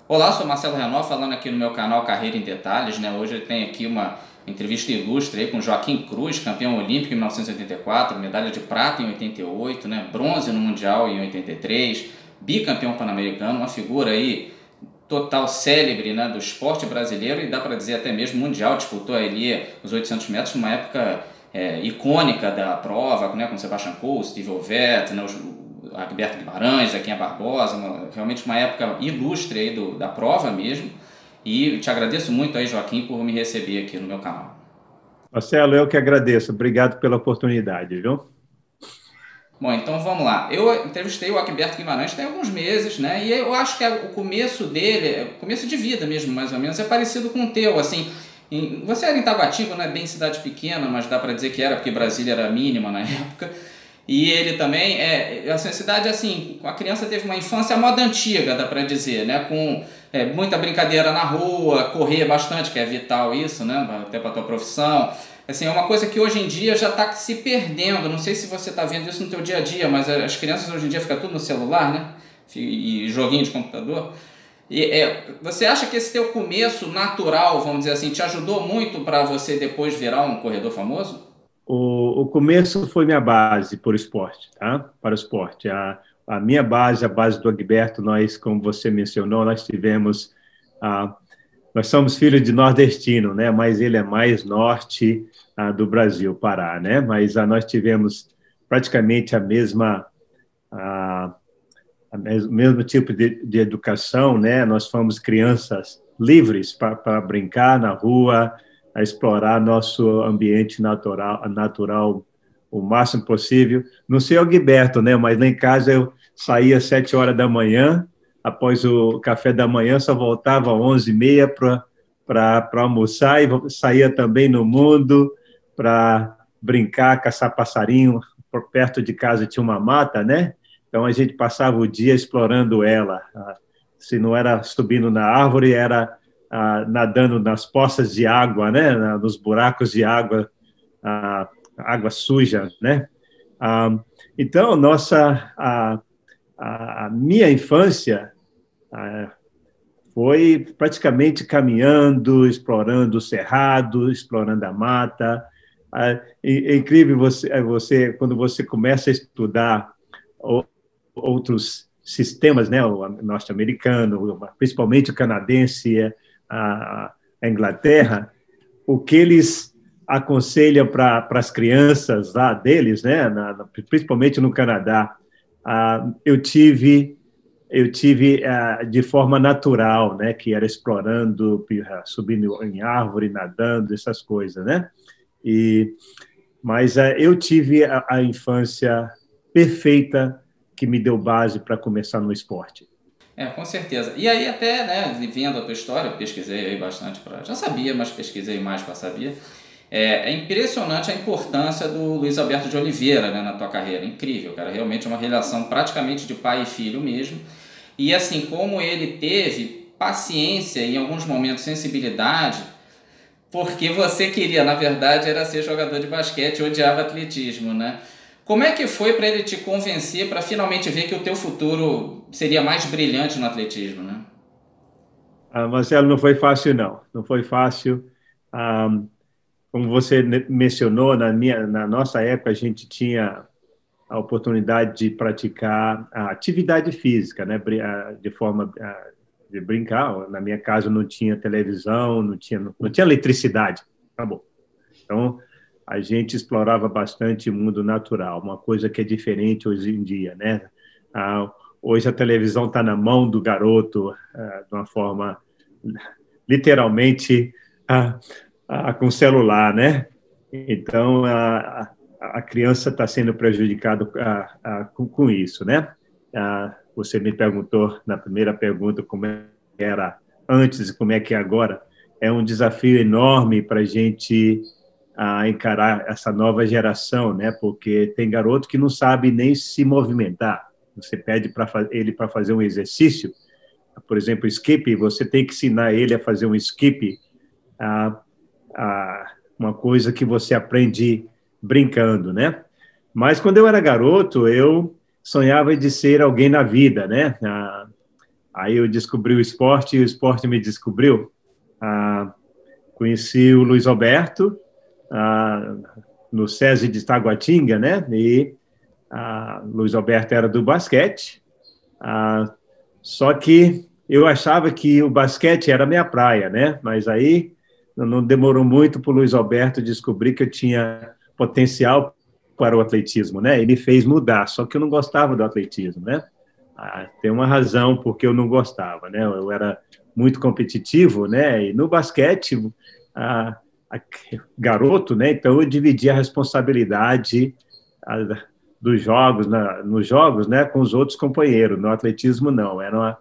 Olá, sou Marcelo Renó, falando aqui no meu canal Carreira em Detalhes, né? Hoje eu tenho aqui uma entrevista ilustre aí com Joaquim Cruz, campeão olímpico em 1984, medalha de prata em 88, né? Bronze no Mundial em 83, bicampeão pan-americano, uma figura aí total célebre, né, do esporte brasileiro e dá para dizer até mesmo mundial. Disputou ali os 800 metros numa época icônica da prova, né, com Sebastian Coe, Steve Ovett, né, Alberto Guimarães, Zequinha Barbosa, realmente uma época ilustre aí da prova mesmo. E te agradeço muito aí, Joaquim, por me receber aqui no meu canal. Marcelo, eu que agradeço. Obrigado pela oportunidade, viu? Bom, então vamos lá. Eu entrevistei o Alberto Guimarães tem alguns meses, né? E eu acho que o começo dele, começo de vida mesmo, mais ou menos, é parecido com o teu, assim. Você era em Taguatinga, não é bem cidade pequena, mas dá para dizer que era, porque Brasília era mínima na época. E ele também, essa cidade, assim, a criança teve uma infância à moda antiga, dá para dizer, né? Com muita brincadeira na rua, correr bastante, que é vital isso, né? Até para tua profissão. Assim, é uma coisa que hoje em dia já está se perdendo. Não sei se você está vendo isso no teu dia a dia, mas as crianças hoje em dia ficam tudo no celular, né? E joguinho de computador. Você acha que esse teu começo natural, vamos dizer assim, te ajudou muito para você depois virar um corredor famoso? O começo foi minha base por esporte, tá? Para o esporte. A minha base, a base do Agberto, nós, como você mencionou, nós tivemos. Nós somos filhos de nordestino, né? Mas ele é mais norte do Brasil, Pará, né? Mas nós tivemos praticamente a, o mesmo tipo de educação, né? Nós fomos crianças livres para brincar na rua, a explorar nosso ambiente natural o máximo possível. Não sei o Gilberto, né? Mas lá em casa eu saía às 7 horas da manhã, após o café da manhã, só voltava às 11h30 para almoçar e saía também no mundo para brincar, caçar passarinho. Por perto de casa tinha uma mata, né? Então a gente passava o dia explorando ela. Se não era subindo na árvore, era nadando nas poças de água, né? Nos buracos de água, água suja, né? Então, a minha infância foi praticamente caminhando, explorando o cerrado, explorando a mata. É incrível quando você começa a estudar outros sistemas, né, o norte-americano, principalmente o canadense, a Inglaterra, o que eles aconselham para as crianças lá deles, né, principalmente no Canadá, eu tive de forma natural, né, que era explorando, subindo em árvore, nadando, essas coisas, né? E mas eu tive a infância perfeita que me deu base para começar no esporte. Com certeza. E aí até, né, vendo a tua história, pesquisei aí bastante já sabia, mas pesquisei mais para saber. É impressionante a importância do Luiz Alberto de Oliveira, né, na tua carreira. Incrível, cara. Realmente é uma relação praticamente de pai e filho mesmo. E assim, como ele teve paciência e em alguns momentos sensibilidade, porque você queria, na verdade, era ser jogador de basquete, odiava atletismo, né? Como é que foi para ele te convencer para finalmente ver que o teu futuro seria mais brilhante no atletismo, né? Marcelo, não foi fácil, não. Não foi fácil. Ah, Como você mencionou, na nossa época, a gente tinha a oportunidade de praticar a atividade física, né, de forma de brincar. Na minha casa não tinha televisão, não tinha eletricidade. Acabou. Então, a gente explorava bastante o mundo natural, uma coisa que é diferente hoje em dia, né? Hoje a televisão está na mão do garoto de uma forma literalmente com celular, né? Então a criança está sendo prejudicada com isso, né? Você me perguntou na primeira pergunta como era antes e como é que é agora. É um desafio enorme para a gente encarar essa nova geração, né? Porque tem garoto que não sabe nem se movimentar. Você pede para ele para fazer um exercício, por exemplo, skip, você tem que ensinar ele a fazer um skip, a, uma coisa que você aprende brincando, né? Mas quando eu era garoto, eu sonhava de ser alguém na vida, né? Aí eu descobri o esporte e o esporte me descobriu. Conheci o Luiz Alberto no SESI de Taguatinga, né? E Luiz Alberto era do basquete, só que eu achava que o basquete era a minha praia, né? Mas aí não demorou muito para o Luiz Alberto descobrir que eu tinha potencial para o atletismo, né? Ele fez mudar, só que eu não gostava do atletismo, né? Tem uma razão porque eu não gostava, né? Eu era muito competitivo, né? E no basquete, garoto, né? Então eu dividia a responsabilidade dos jogos, nos jogos, né? Com os outros companheiros. No atletismo não, era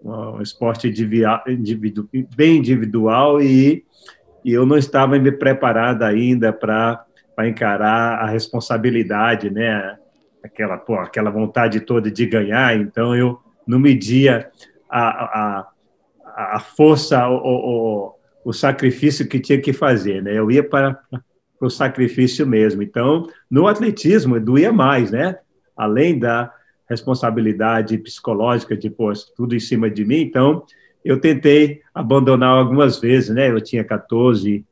um esporte bem individual e eu não estava me preparado ainda para encarar a responsabilidade, né? Aquela vontade toda de ganhar, então eu não media a força, o sacrifício que tinha que fazer, né? Eu ia para o sacrifício mesmo. Então, no atletismo, doía mais, né? Além da responsabilidade psicológica de pôr tudo em cima de mim, então eu tentei abandonar algumas vezes, né? Eu tinha 14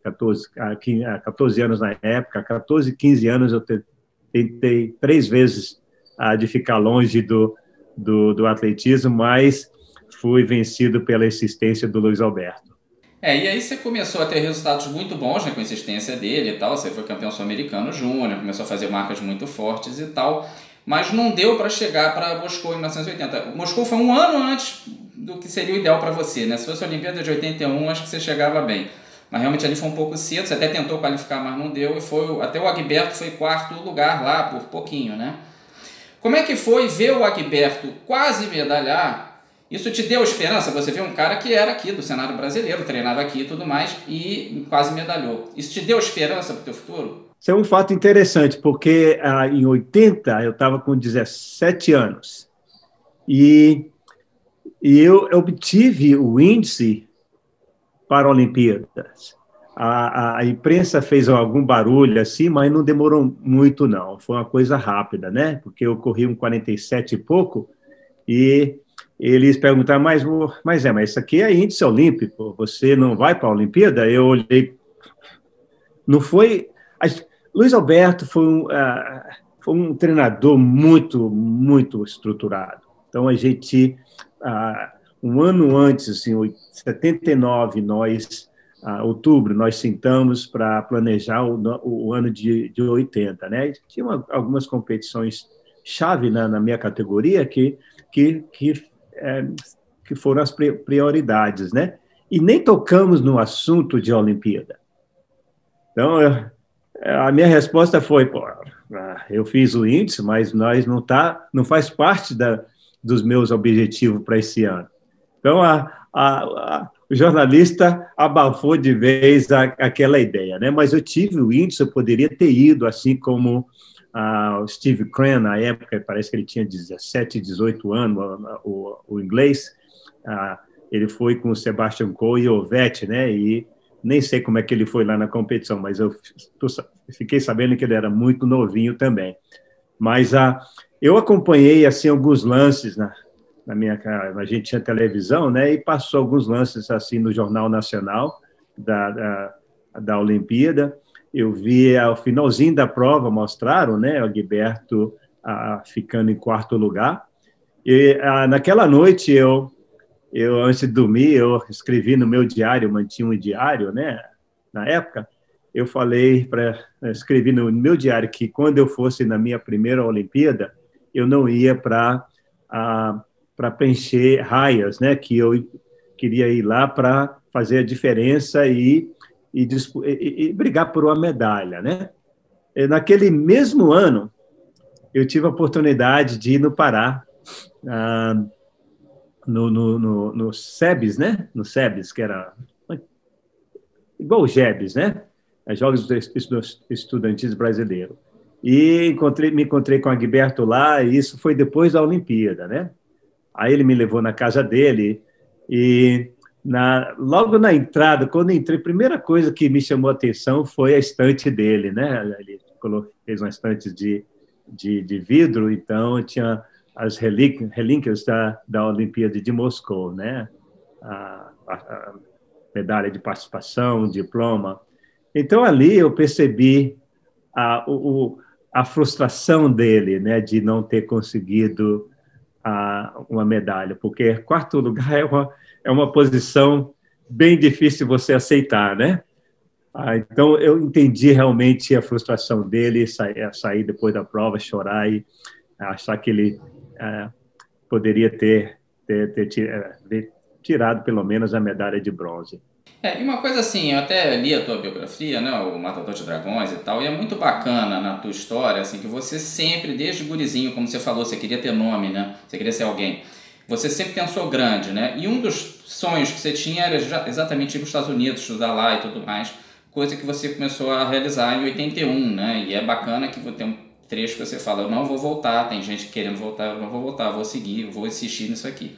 anos na época, 14, 15 anos eu tentei 3 vezes de ficar longe do atletismo, mas fui vencido pela insistência do Luiz Alberto. E aí você começou a ter resultados muito bons, né, com a insistência dele e tal, você foi campeão sul-americano júnior, começou a fazer marcas muito fortes e tal, mas não deu para chegar para Moscou em 1980. Moscou foi um ano antes do que seria o ideal para você, né? Se fosse a Olimpíada de 81, acho que você chegava bem. Mas realmente ali foi um pouco cedo, você até tentou qualificar, mas não deu, e até o Agberto foi 4º lugar lá, por pouquinho, né? Como é que foi ver o Agberto quase medalhar? Isso te deu esperança? Você viu um cara que era aqui do cenário brasileiro, treinava aqui e tudo mais, e quase medalhou. Isso te deu esperança para o teu futuro? Isso é um fato interessante, porque em 80 eu estava com 17 anos e eu obtive o índice para a Olimpíadas. A imprensa fez algum barulho assim, mas não demorou muito, não. Foi uma coisa rápida, né? Porque eu corri um 47 e pouco e eles perguntaram, mas isso aqui é índice olímpico, você não vai para a Olimpíada? Eu olhei, não foi... Luiz Alberto foi um treinador muito, muito estruturado. Então, a gente, um ano antes, assim, em 79, outubro, nós sentamos para planejar o ano de 80, né? Tinha algumas competições chave na minha categoria que foram as prioridades, né? E nem tocamos no assunto de Olimpíada. Então, a minha resposta foi, eu fiz o índice, mas nós não faz parte dos meus objetivos para esse ano. Então, o jornalista abafou de vez aquela ideia, né? Mas eu tive o índice, eu poderia ter ido, assim como o Steve Cran, na época, parece que ele tinha 17, 18 anos, o inglês, ele foi com o Sebastian Coe e o Ovett, né? E nem sei como é que ele foi lá na competição, mas eu fiquei sabendo que ele era muito novinho também. Mas eu acompanhei assim alguns lances na minha casa. A gente tinha televisão, né? E passou alguns lances assim no Jornal Nacional da Olimpíada. Eu vi ao finalzinho da prova, mostraram, né? O Agberto ficando em 4º lugar. E naquela noite eu antes de dormir, eu escrevi no meu diário, eu mantinha um diário, né? Na época, eu escrevi no meu diário que quando eu fosse na minha primeira Olimpíada, eu não ia para preencher raias, né? Que eu queria ir lá para fazer a diferença e brigar por uma medalha, né? E naquele mesmo ano, eu tive a oportunidade de ir no Pará, no SEBS, né? No SEBS, que era igual o GEBS, né? Jogos Estudantis Brasileiros. E me encontrei com o Agberto lá, e isso foi depois da Olimpíada, né? Aí ele me levou na casa dele, e logo na entrada, quando entrei, a primeira coisa que me chamou a atenção foi a estante dele, né? Ele fez uma estante de vidro, então tinha as relíquias da Olimpíada de Moscou, né? A medalha de participação, diploma. Então, ali eu percebi a frustração dele, né, de não ter conseguido uma medalha, porque quarto lugar é uma posição bem difícil você aceitar, né? Então, eu entendi realmente a frustração dele, sair depois da prova, chorar e achar que ele poderia ter tirado pelo menos a medalha de bronze. E uma coisa assim, eu até li a tua biografia, né, o Matador de Dragões e tal, e é muito bacana na tua história, assim, que você sempre, desde gurizinho, como você falou, você queria ter nome, né, você queria ser alguém, você sempre pensou grande, né, e um dos sonhos que você tinha era exatamente ir para os Estados Unidos, estudar lá e tudo mais, coisa que você começou a realizar em 81, né, e é bacana que tem um trecho que você fala, eu não vou voltar, tem gente querendo voltar, eu não vou voltar, vou seguir, vou insistir nisso aqui.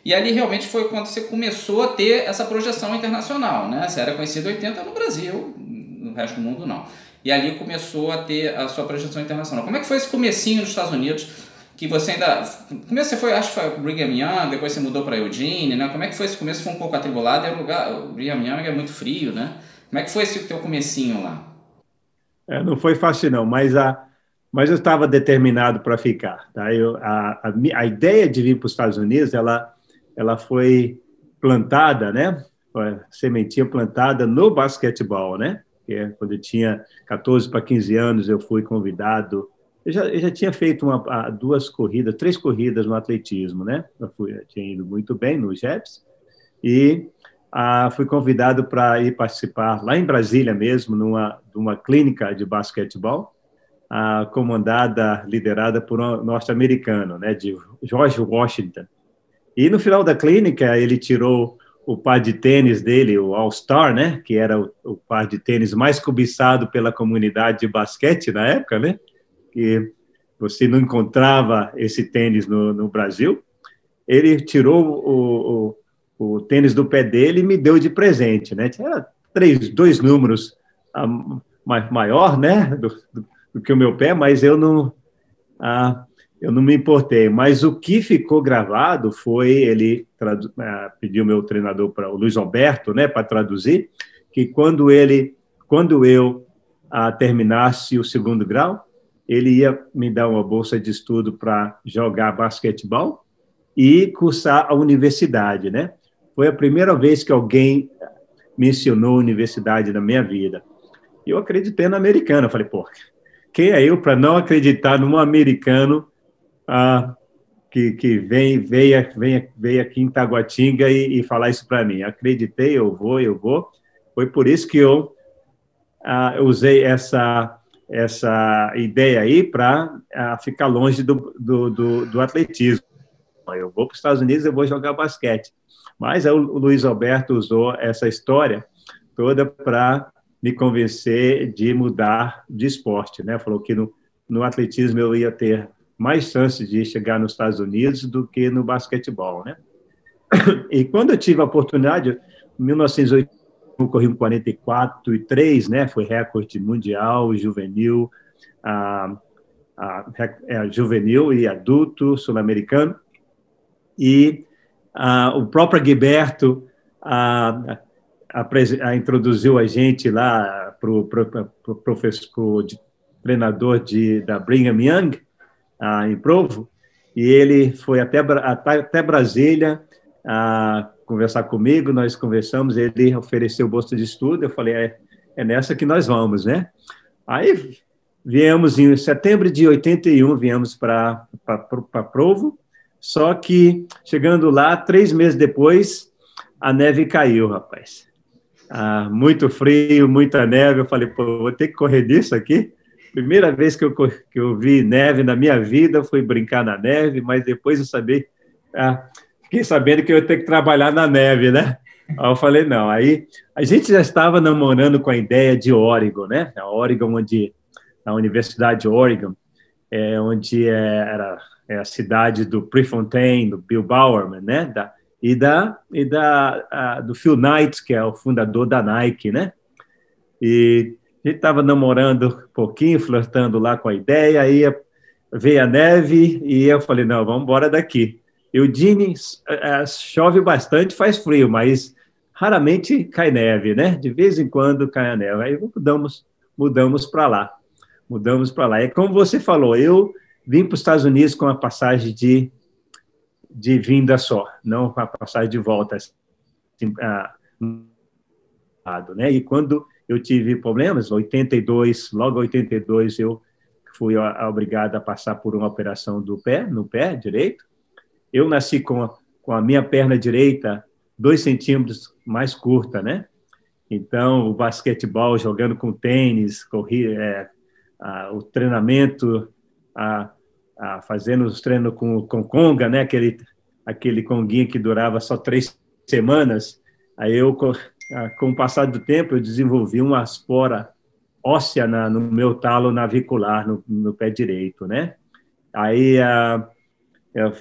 E ali realmente foi quando você começou a ter essa projeção internacional, né? Você era conhecido em 80 no Brasil, no resto do mundo não. E ali começou a ter a sua projeção internacional. Como é que foi esse comecinho nos Estados Unidos, que você ainda... Começo você foi, acho que foi Brigham Young, depois você mudou para Eugene, né? Como é que foi esse começo? Foi um pouco atribulado, o Brigham Young é muito frio, né? Como é que foi esse teu comecinho lá? Não foi fácil não, mas eu estava determinado para ficar. Tá? A ideia de vir para os Estados Unidos, ela foi plantada, né? Foi sementinha plantada no basquetebol, né? Que quando eu tinha 14 para 15 anos, eu fui convidado. Eu já tinha feito três corridas no atletismo, né? Eu tinha ido muito bem no JEPS e fui convidado para ir participar lá em Brasília mesmo, numa clínica de basquetebol, liderada por um norte-americano, né? De George Washington. E no final da clínica, ele tirou o par de tênis dele, o All-Star, né? Que era o par de tênis mais cobiçado pela comunidade de basquete na época, né? Que você não encontrava esse tênis no Brasil. Ele tirou o tênis do pé dele e me deu de presente, né? Tinha dois números maior, né? Do que o meu pé, mas eu não me importei. Mas o que ficou gravado foi, ele pediu meu treinador, o Luiz Alberto, né, para traduzir, que quando eu terminasse o segundo grau, ele ia me dar uma bolsa de estudo para jogar basquetebol e cursar a universidade, né? Foi a primeira vez que alguém mencionou universidade na minha vida. E eu acreditei no americano. Eu falei, pô, quem é eu para não acreditar num americano que veio aqui em Taguatinga e falar isso para mim? Acreditei, eu vou. Foi por isso que eu usei essa ideia aí para ficar longe do atletismo. Eu vou para os Estados Unidos, eu vou jogar basquete. Mas o Luiz Alberto usou essa história toda para me convencer de mudar de esporte, né? Falou que no atletismo eu ia ter mais chances de chegar nos Estados Unidos do que no basquetebol, né? E quando eu tive a oportunidade, em 1980, eu corri um 44,3, né? Foi recorde mundial, juvenil, juvenil e adulto sul-americano. E o próprio Gilberto introduziu a gente lá para o professor, treinador da Brigham Young, em Provo, e ele foi até Brasília conversar comigo, nós conversamos, ele ofereceu bolsa de estudo, eu falei, é nessa que nós vamos, né? Aí viemos em setembro de 81, viemos para Provo, só que chegando lá, 3 meses depois, a neve caiu, rapaz. Muito frio, muita neve, eu falei, pô, vou ter que correr disso aqui. Primeira vez que eu vi neve na minha vida, fui brincar na neve, mas depois eu fiquei sabendo que eu ia ter que trabalhar na neve, né? Aí eu falei, não. Aí a gente já estava namorando com a ideia de Oregon, né? A Oregon, a Universidade de Oregon, onde era a cidade do Prefontaine, do Bill Bowerman, né? Do Phil Knight, que é o fundador da Nike, né? E a gente estava namorando um pouquinho, flertando lá com a ideia, aí veio a neve e eu falei, não, vamos embora daqui. Eugene chove bastante, faz frio, mas raramente cai neve, né? De vez em quando cai a neve. Aí mudamos para lá. Mudamos para lá. É como você falou, eu vim para os Estados Unidos com a passagem de vinda só, não com a passagem de volta. Assim, né? E quando eu tive problemas, 82, logo em 82 eu fui obrigado a passar por uma operação no pé direito. Eu nasci com a minha perna direita 2 centímetros mais curta, né? Então, o basquetebol, jogando com tênis, o treinamento, fazendo os treinos com conga, né? Aquele conguinho que durava só 3 semanas. Aí eu, com o passar do tempo, eu desenvolvi uma espora óssea no meu talo navicular, no pé direito, né? Aí eu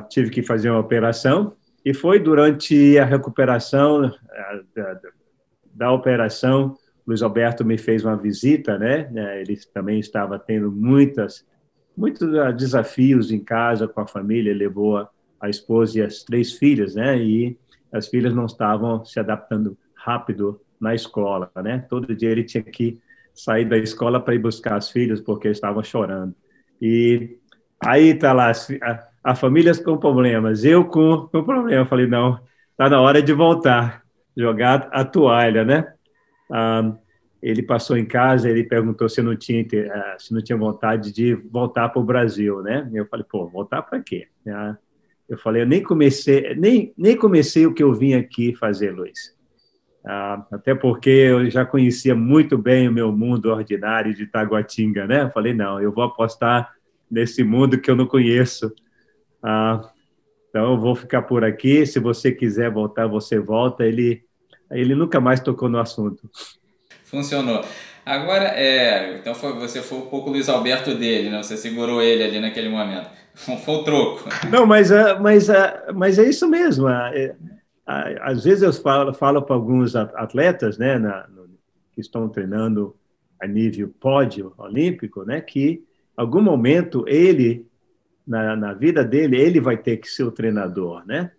tive que fazer uma operação e foi durante a recuperação da operação, Luiz Alberto me fez uma visita, né? Ele também estava tendo muitos desafios em casa com a família, ele levou a esposa e as 3 filhas, né? E as filhas não estavam se adaptando rápido na escola, né? Todo dia ele tinha que sair da escola para ir buscar as filhas porque estavam chorando. E aí está lá, a família com problemas, eu com problema. Eu falei, não, está na hora de voltar, jogar a toalha, né? Ele passou em casa, ele perguntou se não tinha vontade de voltar para o Brasil, né? Eu falei, pô, voltar para quê? Eu falei, eu nem comecei o que eu vim aqui fazer, Luiz. Até porque eu já conhecia muito bem o meu mundo ordinário de Taguatinga, né? Eu falei, não, eu vou apostar nesse mundo que eu não conheço. Então, eu vou ficar por aqui. Se você quiser voltar, você volta. Ele nunca mais tocou no assunto. Funcionou. Agora, então você foi um pouco Luiz Alberto dele, né? Você segurou ele ali naquele momento. Foi o troco. Não, mas é isso mesmo. Às vezes eu falo para alguns atletas, né, que estão treinando a nível pódio olímpico, né, que em algum momento ele, na vida dele, ele vai ter que ser o treinador, né?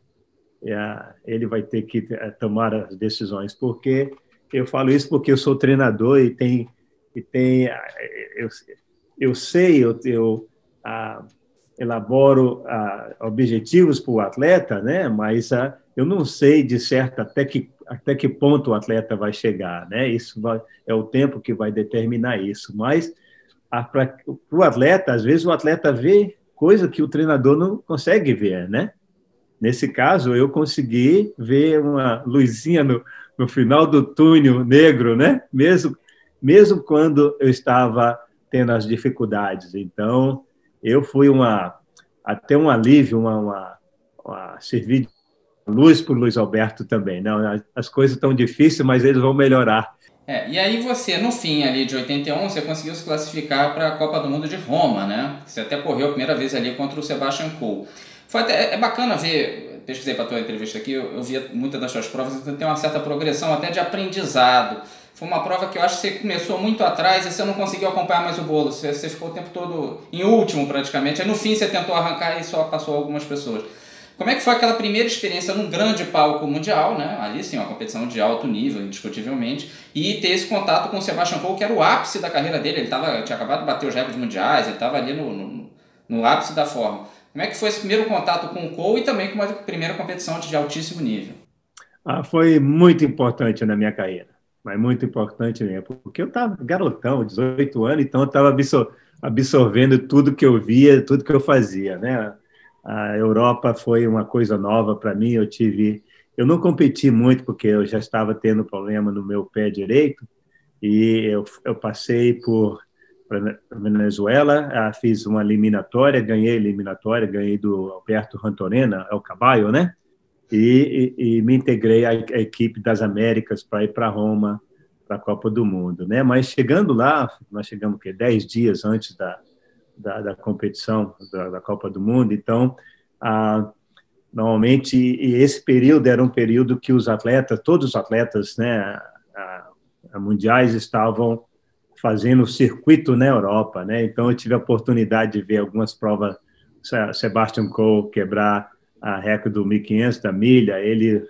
Ele vai ter que tomar as decisões, porque eu falo isso porque eu sou treinador eu sei, eu elaboro objetivos para o atleta, né? Mas eu não sei de certo até que ponto o atleta vai chegar, né? É o tempo que vai determinar isso. Mas para o atleta, às vezes o atleta vê coisa que o treinador não consegue ver, né? Nesse caso, eu consegui ver uma luzinha no final do túnel negro, né? Mesmo quando eu estava tendo as dificuldades. Então, eu fui até um alívio, servir de luz para o Luiz Alberto também. Não, as coisas estão difíceis, mas eles vão melhorar. E aí você, no fim ali de 81, você conseguiu se classificar para a Copa do Mundo de Roma, né? Você até correu a primeira vez ali contra o Sebastian Coe. É bacana ver, pesquisei para a tua entrevista aqui, eu vi muitas das suas provas, então tem uma certa progressão até de aprendizado. Foi uma prova que eu acho que você começou muito atrás e você não conseguiu acompanhar mais o bolo, você ficou o tempo todo em último praticamente, aí no fim você tentou arrancar e só passou algumas pessoas. Como é que foi aquela primeira experiência num grande palco mundial, né? Ali sim, uma competição de alto nível, indiscutivelmente, e ter esse contato com o Sebastian Coe, que era o ápice da carreira dele, ele tinha acabado de bater os recordes mundiais, ele estava ali no ápice da forma. Como é que foi esse primeiro contato com o Coe e também com uma primeira competição de altíssimo nível? Foi muito importante na minha carreira, mas muito importante mesmo, porque eu estava garotão, 18 anos, então eu estava absorvendo tudo que eu via, tudo que eu fazia, né? A Europa foi uma coisa nova para mim, eu não competi muito porque eu já estava tendo problema no meu pé direito e eu passei para Venezuela, fiz uma eliminatória, ganhei do Alberto Rantorena, El Caballo, né? E me integrei à equipe das Américas para ir para Roma, para a Copa do Mundo, né? Mas chegando lá, nós chegamos 10 dias antes da competição da Copa do Mundo, então normalmente esse período era um período que todos os atletas, né, mundiais estavam fazendo o circuito na Europa, né? Então, eu tive a oportunidade de ver algumas provas, Sebastian Coe quebrar a recorde do 1.500 da milha,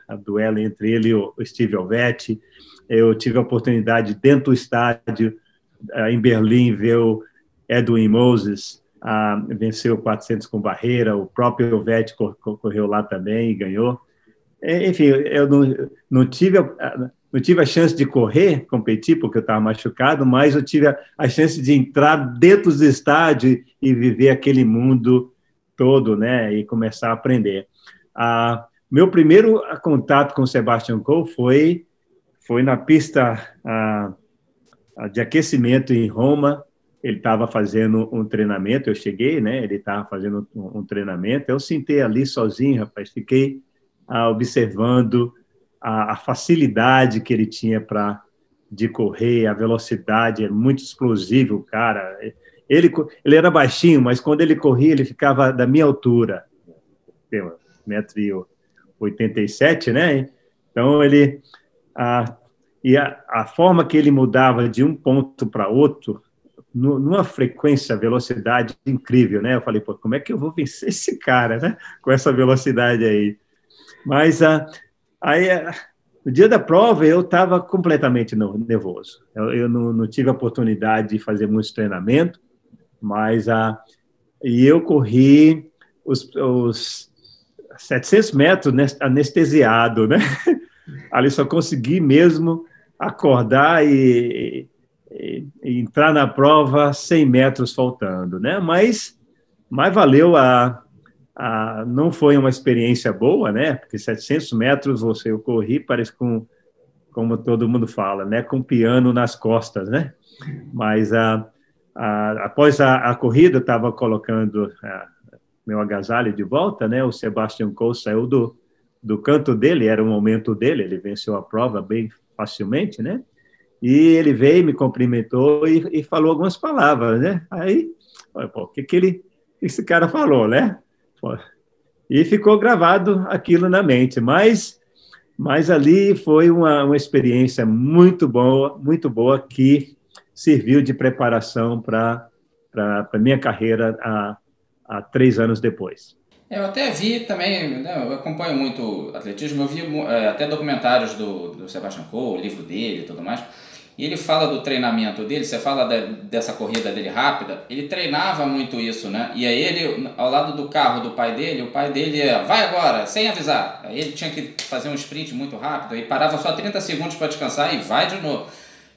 a duelo entre ele e o Steve Ovett. Eu tive a oportunidade, dentro do estádio, em Berlim, ver o Edwin Moses venceu o 400 com barreira, o próprio Ovett correu lá também e ganhou. Enfim, eu não tive a chance de correr, competir, porque eu estava machucado, mas eu tive a chance de entrar dentro do estádio e viver aquele mundo todo, né, e começar a aprender. Meu primeiro contato com o Sebastian Coe foi na pista de aquecimento em Roma. Ele estava fazendo um treinamento, eu cheguei, né, ele estava fazendo um treinamento, eu sentei ali sozinho, rapaz, fiquei observando a facilidade que ele tinha de correr, a velocidade, é muito explosivo, cara. Ele era baixinho, mas quando ele corria, ele ficava da minha altura, 1,87 m, né? Então, a forma que ele mudava de um ponto para outro, numa frequência, velocidade incrível, né? Eu falei, pô, como é que eu vou vencer esse cara, né? Com essa velocidade aí. Mas aí, no dia da prova, eu estava completamente nervoso. Eu não tive a oportunidade de fazer muito treinamento, mas e eu corri os 700 metros anestesiado, né? Ali só consegui mesmo acordar e entrar na prova 100 metros faltando, né? Mas valeu não foi uma experiência boa, né? Porque 700 metros eu corri, parece como todo mundo fala, né? Com piano nas costas, né? Mas após a corrida, eu estava colocando meu agasalho de volta, né? O Sebastian Coe saiu do canto dele, era o momento dele, ele venceu a prova bem facilmente, né? E ele veio, me cumprimentou e falou algumas palavras, né? Aí, pô, o que esse cara falou, né? E ficou gravado aquilo na mente, mas ali foi uma experiência muito boa que serviu de preparação para a minha carreira há 3 anos depois. Eu até vi também, né, eu acompanho muito atletismo, eu vi até documentários do Sebastian Coe, o livro dele e tudo mais, e ele fala do treinamento dele, você fala dessa corrida dele rápida, ele treinava muito isso, né? E aí ele, ao lado do carro do pai dele, o pai dele ia, vai agora, sem avisar. Aí ele tinha que fazer um sprint muito rápido, aí parava só 30 segundos para descansar e vai de novo.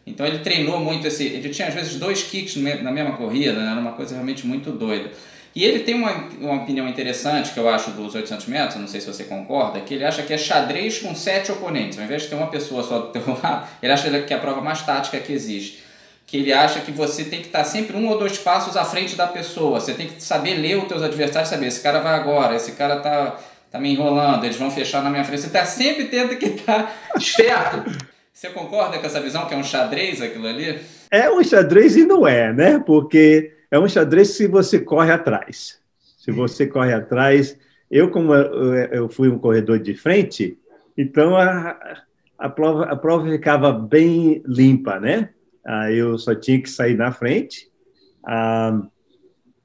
Então ele treinou muito ele tinha às vezes 2 kicks na mesma corrida, né? Era uma coisa realmente muito doida. E ele tem uma opinião interessante que eu acho dos 800 metros, não sei se você concorda, que ele acha que é xadrez com 7 oponentes. Ao invés de ter uma pessoa só do teu lado, ele acha que é a prova mais tática que existe. Que ele acha que você tem que estar sempre 1 ou 2 passos à frente da pessoa. Você tem que saber ler os teus adversários, saber, esse cara vai agora, esse cara tá me enrolando, eles vão fechar na minha frente. Você sempre tenta que tá esperto. Você concorda com essa visão que é um xadrez aquilo ali? É um xadrez e não é, né? Porque é um xadrez se você corre atrás. Se você corre atrás... Como eu fui um corredor de frente, então a prova ficava bem limpa, né? Eu só tinha que sair na frente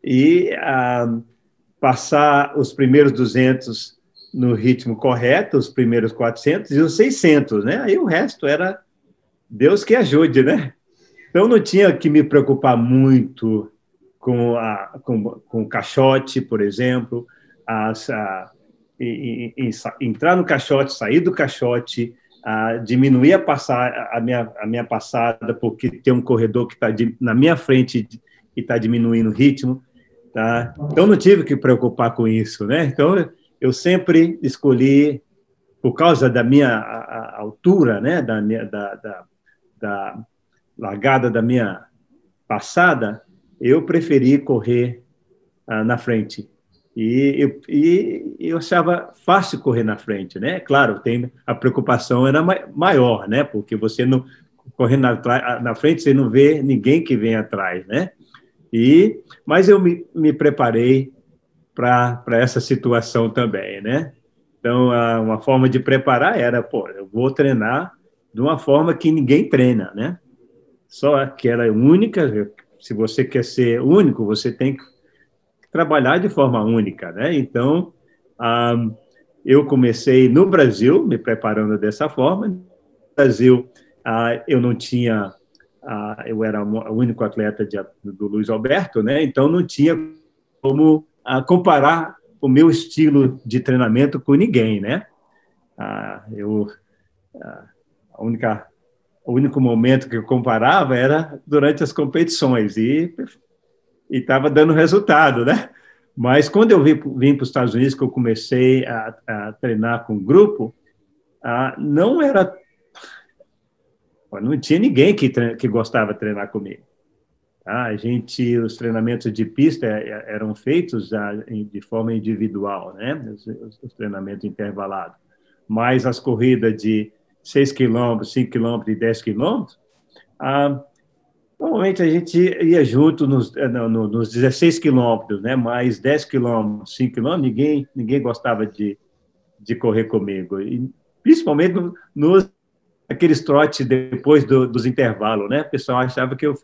e passar os primeiros 200 no ritmo correto, os primeiros 400 e os 600, né? Aí o resto era Deus que ajude, né? Então, não tinha que me preocupar muito com o caixote, por exemplo, entrar no caixote, sair do caixote, diminuir a minha passada, porque tem um corredor que está na minha frente e está diminuindo o ritmo. Tá? Então, não tive que preocupar com isso, né? Então, eu sempre escolhi, por causa da minha altura, né? Da largada da minha passada, eu preferi correr na frente. E eu achava fácil correr na frente, né? Claro, a preocupação era maior, né? Porque você não correndo na frente, você não vê ninguém que vem atrás, né? Mas eu me preparei para essa situação também, né? Então, uma forma de preparar era, eu vou treinar de uma forma que ninguém treina, né? só que era única. Se você quer ser único, você tem que trabalhar de forma única, né? Então, eu comecei no Brasil, me preparando dessa forma. No Brasil, eu não tinha, eu era o único atleta do Luiz Alberto, né? Então não tinha como comparar o meu estilo de treinamento com ninguém, né? A única O único momento que eu comparava era durante as competições e estava dando resultado, né? Mas quando eu vim para os Estados Unidos, que eu comecei a treinar com grupo, não tinha ninguém que gostava de treinar comigo. Os treinamentos de pista eram feitos de forma individual, né? Os treinamentos intervalados. Mas as corridas de 6 quilômetros, 5 quilômetros e 10 quilômetros, normalmente a gente ia junto nos 16 quilômetros, né? Mais 10 quilômetros, 5 quilômetros, ninguém gostava de correr comigo. E, principalmente aqueles trotes depois dos intervalos, né? O pessoal achava que eu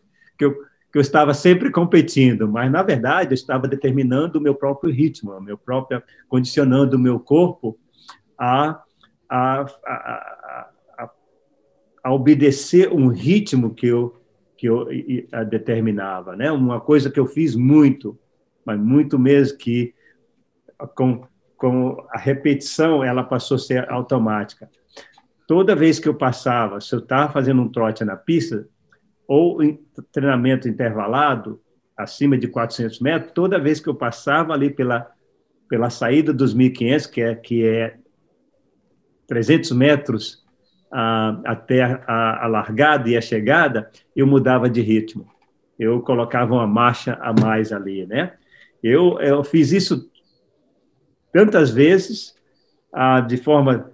estava sempre competindo, mas, na verdade, eu estava determinando o meu próprio ritmo, condicionando o meu corpo a obedecer um ritmo que eu determinava, né? Uma coisa que eu fiz muito, mas muito mesmo, que com a repetição ela passou a ser automática. Toda vez que eu passava, se eu estava fazendo um trote na pista ou em treinamento intervalado acima de 400 metros, toda vez que eu passava ali pela saída dos 1.500, que é 300 metros até a largada e a chegada, eu mudava de ritmo. Eu colocava uma marcha a mais ali, né? Eu fiz isso tantas vezes, de forma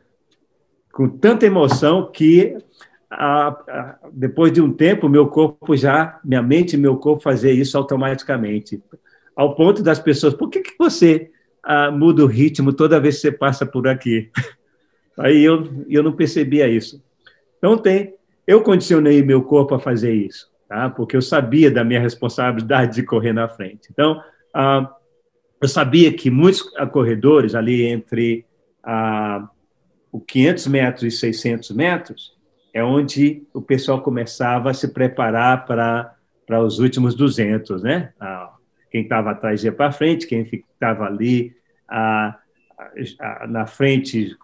com tanta emoção, que depois de um tempo, minha mente e meu corpo fazia isso automaticamente, ao ponto das pessoas: por que você muda o ritmo toda vez que você passa por aqui? Aí eu não percebia isso. Então, eu condicionei meu corpo a fazer isso, tá? Porque eu sabia da minha responsabilidade de correr na frente. Então, eu sabia que muitos corredores ali entre o 500 metros e 600 metros é onde o pessoal começava a se preparar para os últimos 200, né? Quem estava atrás ia para frente, quem estava ali na frente,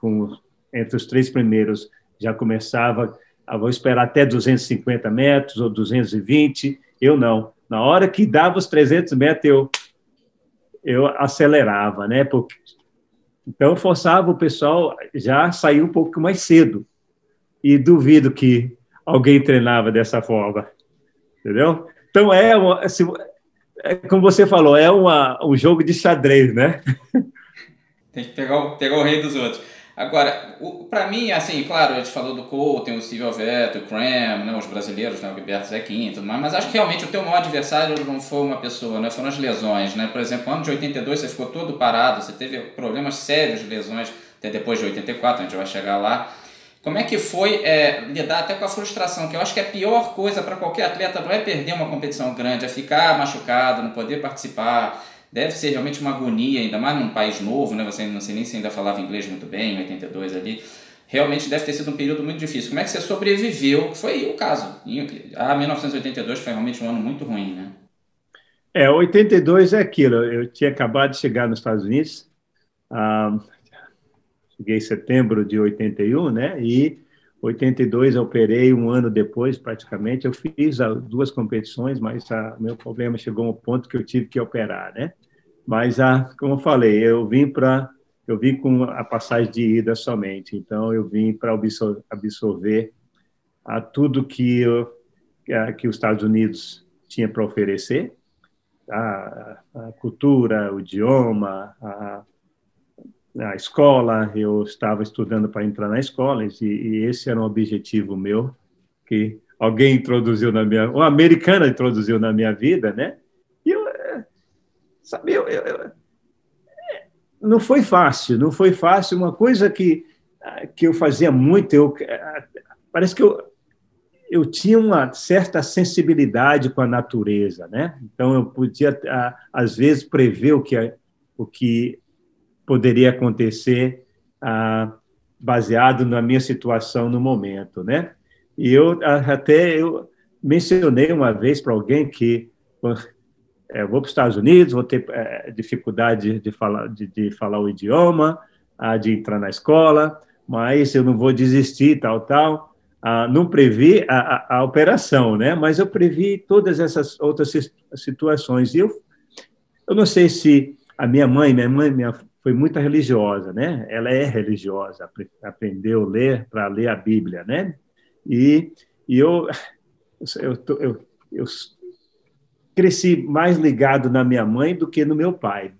entre os 3 primeiros, já começava, vou esperar até 250 metros ou 220. Eu não. Na hora que dava os 300 metros, eu acelerava, né? Então, forçava o pessoal já a sair um pouco mais cedo. E duvido que alguém treinava dessa forma, entendeu? Então, como você falou, é um jogo de xadrez, né? Tem que pegar o rei dos outros. Agora, para mim, assim, claro, a gente falou do Cole, tem o Silvio Alberto, o Cram, né, os brasileiros, né, o Gilberto Zequinha e tudo mais, mas acho que realmente o teu maior adversário não foi uma pessoa, né, foram as lesões, né? Por exemplo, no ano de 82 você ficou todo parado, você teve problemas sérios de lesões, até depois de 84, a gente vai chegar lá. Como é que foi lidar até com a frustração, que eu acho que a pior coisa para qualquer atleta não é perder uma competição grande, é ficar machucado, não poder participar. Deve ser realmente uma agonia, ainda mais num país novo, né? Você não sei nem se ainda falava inglês muito bem, em 82 ali. Realmente deve ter sido um período muito difícil. Como é que você sobreviveu? Foi o caso. 1982 foi realmente um ano muito ruim, né? 82 é aquilo. Eu tinha acabado de chegar nos Estados Unidos, cheguei em setembro de 81, né? E 82 eu operei um ano depois, praticamente. Eu fiz 2 competições, mas meu problema chegou a um ponto que eu tive que operar, né? Mas, como eu falei, eu vim com a passagem de ida somente. Então, eu vim para absorver tudo que os Estados Unidos tinha para oferecer, a cultura, o idioma, a escola. Eu estava estudando para entrar na escola e esse era um objetivo meu, que alguém introduziu uma americana introduziu na minha vida, né? E não foi fácil, não foi fácil. Uma coisa que eu fazia muito, parece que eu tinha uma certa sensibilidade com a natureza, né? Então eu podia às vezes prever o que poderia acontecer baseado na minha situação no momento, né? E eu mencionei uma vez para alguém que eu vou para os Estados Unidos, vou ter dificuldade de falar o idioma, de entrar na escola, mas eu não vou desistir, tal. Não previ a operação, né? Mas eu previ todas essas outras situações. E eu não sei se a minha mãe foi muito religiosa, né? Ela é religiosa, aprendeu a ler para ler a Bíblia, né? E eu cresci mais ligado na minha mãe do que no meu pai,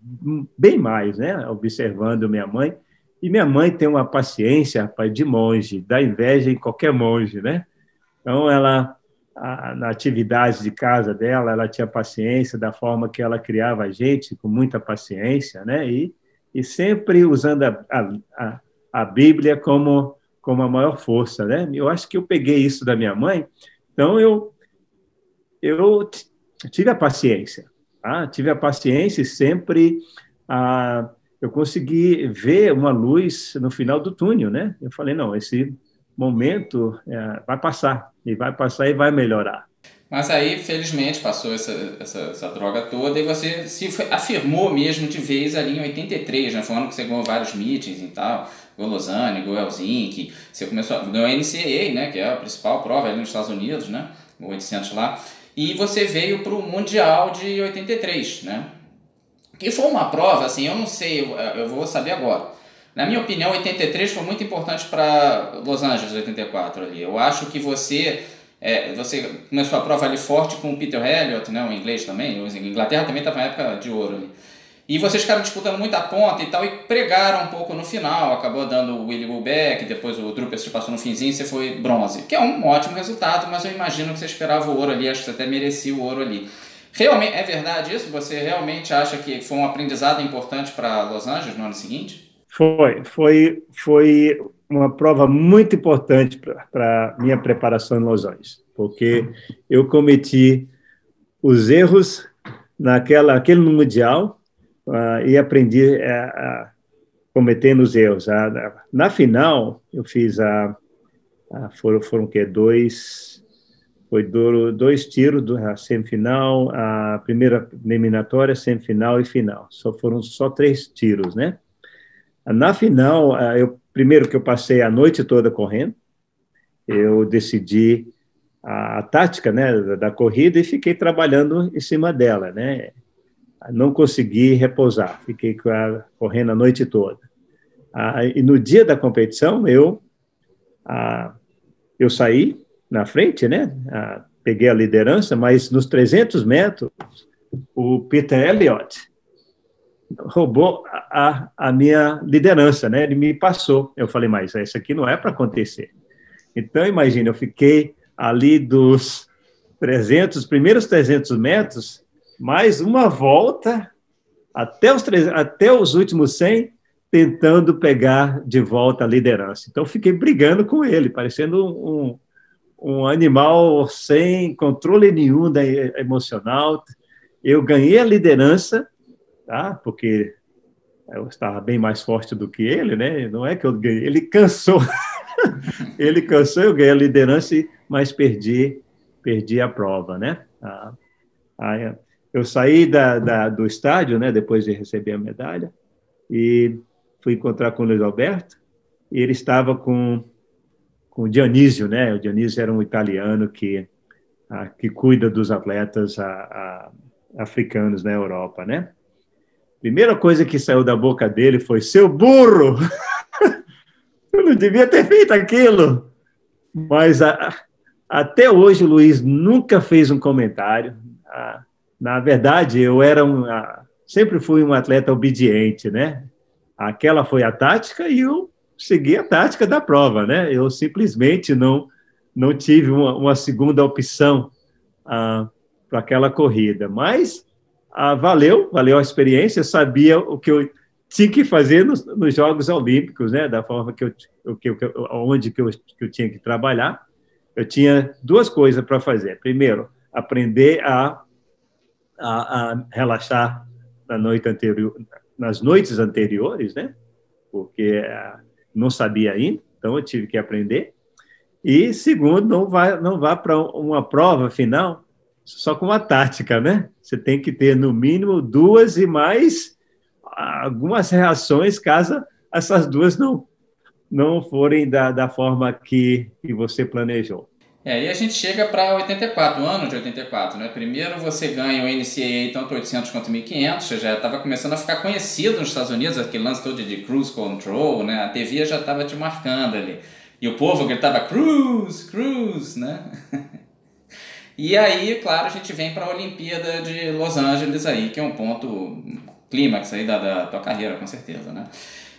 bem mais, né? Observando minha mãe. E minha mãe tem uma paciência, rapaz, de monge, dá inveja em qualquer monge, né? Então, na atividade de casa dela, ela tinha paciência da forma que ela criava a gente, com muita paciência, né? E sempre usando a Bíblia como a maior força, né? Eu acho que eu peguei isso da minha mãe, então eu tive a paciência, tá? Tive a paciência e sempre eu consegui ver uma luz no final do túnel, né? Eu falei, não, esse momento vai passar e vai melhorar. Mas aí, felizmente, passou essa droga toda e você se afirmou mesmo de vez ali em 83, né? Foi um ano que você ganhou vários meetings e tal, ganhou Lausanne, ganhou Helsinki, você ganhou a NCAA, né? Que é a principal prova ali nos Estados Unidos, né? O 800 lá. E você veio para o Mundial de 83, né? Que foi uma prova, assim, eu não sei, eu vou saber agora. Na minha opinião, 83 foi muito importante para Los Angeles, 84 ali. Eu acho que você começou a prova ali forte com o Peter Elliott, né, o inglês também, a Inglaterra também estava na época de ouro ali. E vocês ficaram disputando muita ponta e tal, e pregaram um pouco no final, acabou dando o Willy Wilbeck, depois o Drupas te passou no finzinho e você foi bronze, que é um ótimo resultado, mas eu imagino que você esperava o ouro ali, acho que você até merecia o ouro ali. Realmente, é verdade isso? Você realmente acha que foi um aprendizado importante para Los Angeles no ano seguinte? Foi uma prova muito importante para minha preparação em Los Angeles, porque eu cometi os erros naquele Mundial e aprendi cometendo os erros. Na final, eu fiz foram o quê? Dois tiros da semifinal, a primeira eliminatória, semifinal e final. Foram só 3 tiros, né? Na final, primeiro que eu passei a noite toda correndo, eu decidi a tática, né, da corrida e fiquei trabalhando em cima dela, né? Não consegui repousar, fiquei correndo a noite toda. E no dia da competição, eu saí na frente, né? Peguei a liderança, mas nos 300 metros, o Peter Elliott roubou a minha liderança, né? Ele me passou. Eu falei, mas isso aqui não é para acontecer. Então, imagina, eu fiquei ali dos primeiros 300 metros, mais uma volta, até os últimos 100, tentando pegar de volta a liderança. Então, fiquei brigando com ele, parecendo um animal sem controle nenhum emocional. Eu ganhei a liderança, tá? Porque eu estava bem mais forte do que ele, né? Não é que eu ganhei, ele cansou. Ele cansou, eu ganhei a liderança, mas perdi a prova, né? Eu saí do estádio, né? Depois de receber a medalha, e fui encontrar com o Luiz Alberto, e ele estava com o Dionísio, né? O Dionísio era um italiano que cuida dos atletas africanos na Europa, né? Primeira coisa que saiu da boca dele foi: seu burro! Eu não devia ter feito aquilo. Mas até hoje o Luiz nunca fez um comentário. Na verdade, eu sempre fui um atleta obediente, né? Aquela foi a tática e eu segui a tática da prova, né? Eu simplesmente não tive uma segunda opção para aquela corrida. Mas valeu a experiência, eu sabia o que eu tinha que fazer nos Jogos Olímpicos, né? Da forma onde eu tinha que trabalhar. eu tinha duas coisas para fazer. Primeiro, aprender a relaxar na noite anterior, nas noites anteriores, né? Porque não sabia ainda, então eu tive que aprender. E, segundo, não vá para uma prova final só com uma tática, né? Você tem que ter, no mínimo, duas e mais algumas reações, caso essas duas não forem da forma que você planejou. E a gente chega para 84, o ano de 84, né? Primeiro você ganha o NCAA tanto 800 quanto 1500, você já estava começando a ficar conhecido nos Estados Unidos, aquele lance todo de cruise control, né? A TV já estava te marcando ali. E o povo gritava cruise, cruise, né? E aí, claro, a gente vem para a Olimpíada de Los Angeles aí, que é um ponto clímax aí da tua carreira, com certeza, né?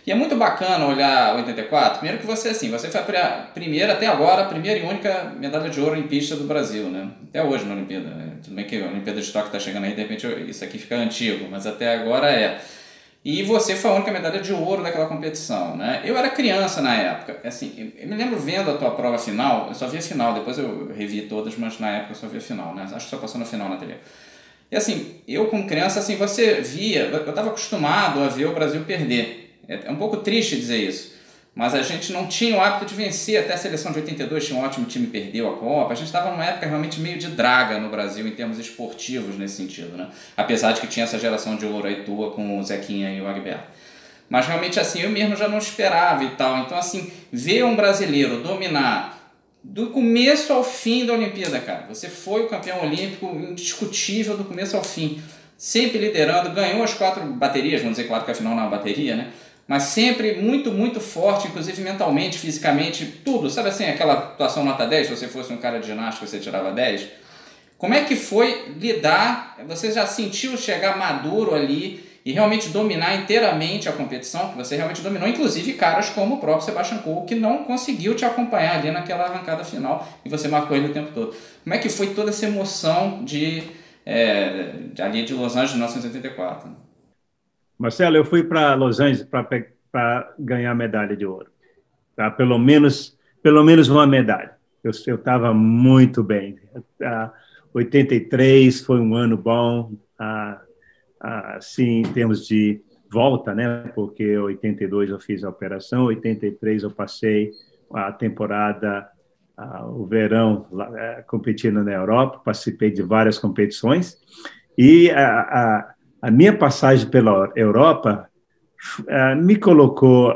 E é muito bacana olhar 84, primeiro que você, assim, você foi a primeira, até agora, a primeira e única medalha de ouro em pista do Brasil, né? Até hoje na Olimpíada, né? Tudo bem que a Olimpíada de Tóquio está chegando aí, de repente isso aqui fica antigo, mas até agora é. E você foi a única medalha de ouro daquela competição, né? Eu era criança na época, assim, eu me lembro vendo a tua prova final, eu só vi a final, depois eu revi todas, mas na época eu só vi a final, né? Acho que só passou na final na TV. E assim, eu como criança, assim, você via, eu estava acostumado a ver o Brasil perder. É um pouco triste dizer isso, mas a gente não tinha o hábito de vencer. Até a seleção de 82 tinha um ótimo time, perdeu a Copa. A gente estava numa época realmente meio de draga no Brasil em termos esportivos nesse sentido, né? Apesar de que tinha essa geração de ouro aí tua com o Zequinha e o Agberto. Mas realmente assim, eu mesmo já não esperava e tal. Então assim, ver um brasileiro dominar do começo ao fim da Olimpíada, cara. Você foi o campeão olímpico indiscutível do começo ao fim. Sempre liderando, ganhou as 4 baterias, vamos dizer, claro que afinal não é uma bateria, né? Mas sempre muito, muito forte, inclusive mentalmente, fisicamente, tudo. Sabe assim, aquela atuação nota 10, se você fosse um cara de ginástica, você tirava 10? Como é que foi lidar, você já sentiu chegar maduro ali e realmente dominar inteiramente a competição, que você realmente dominou, inclusive caras como o próprio Sebastian Coe, que não conseguiu te acompanhar ali naquela arrancada final e você marcou ele o tempo todo. Como é que foi toda essa emoção ali de Los Angeles, 1984? Marcelo, eu fui para Los Angeles para ganhar medalha de ouro, tá? Pelo menos uma medalha. Eu estava muito bem. 83 foi um ano bom, assim, em termos de volta, né? Porque 82 eu fiz a operação, 83 eu passei a temporada, o verão, competindo na Europa, participei de várias competições e a minha passagem pela Europa me colocou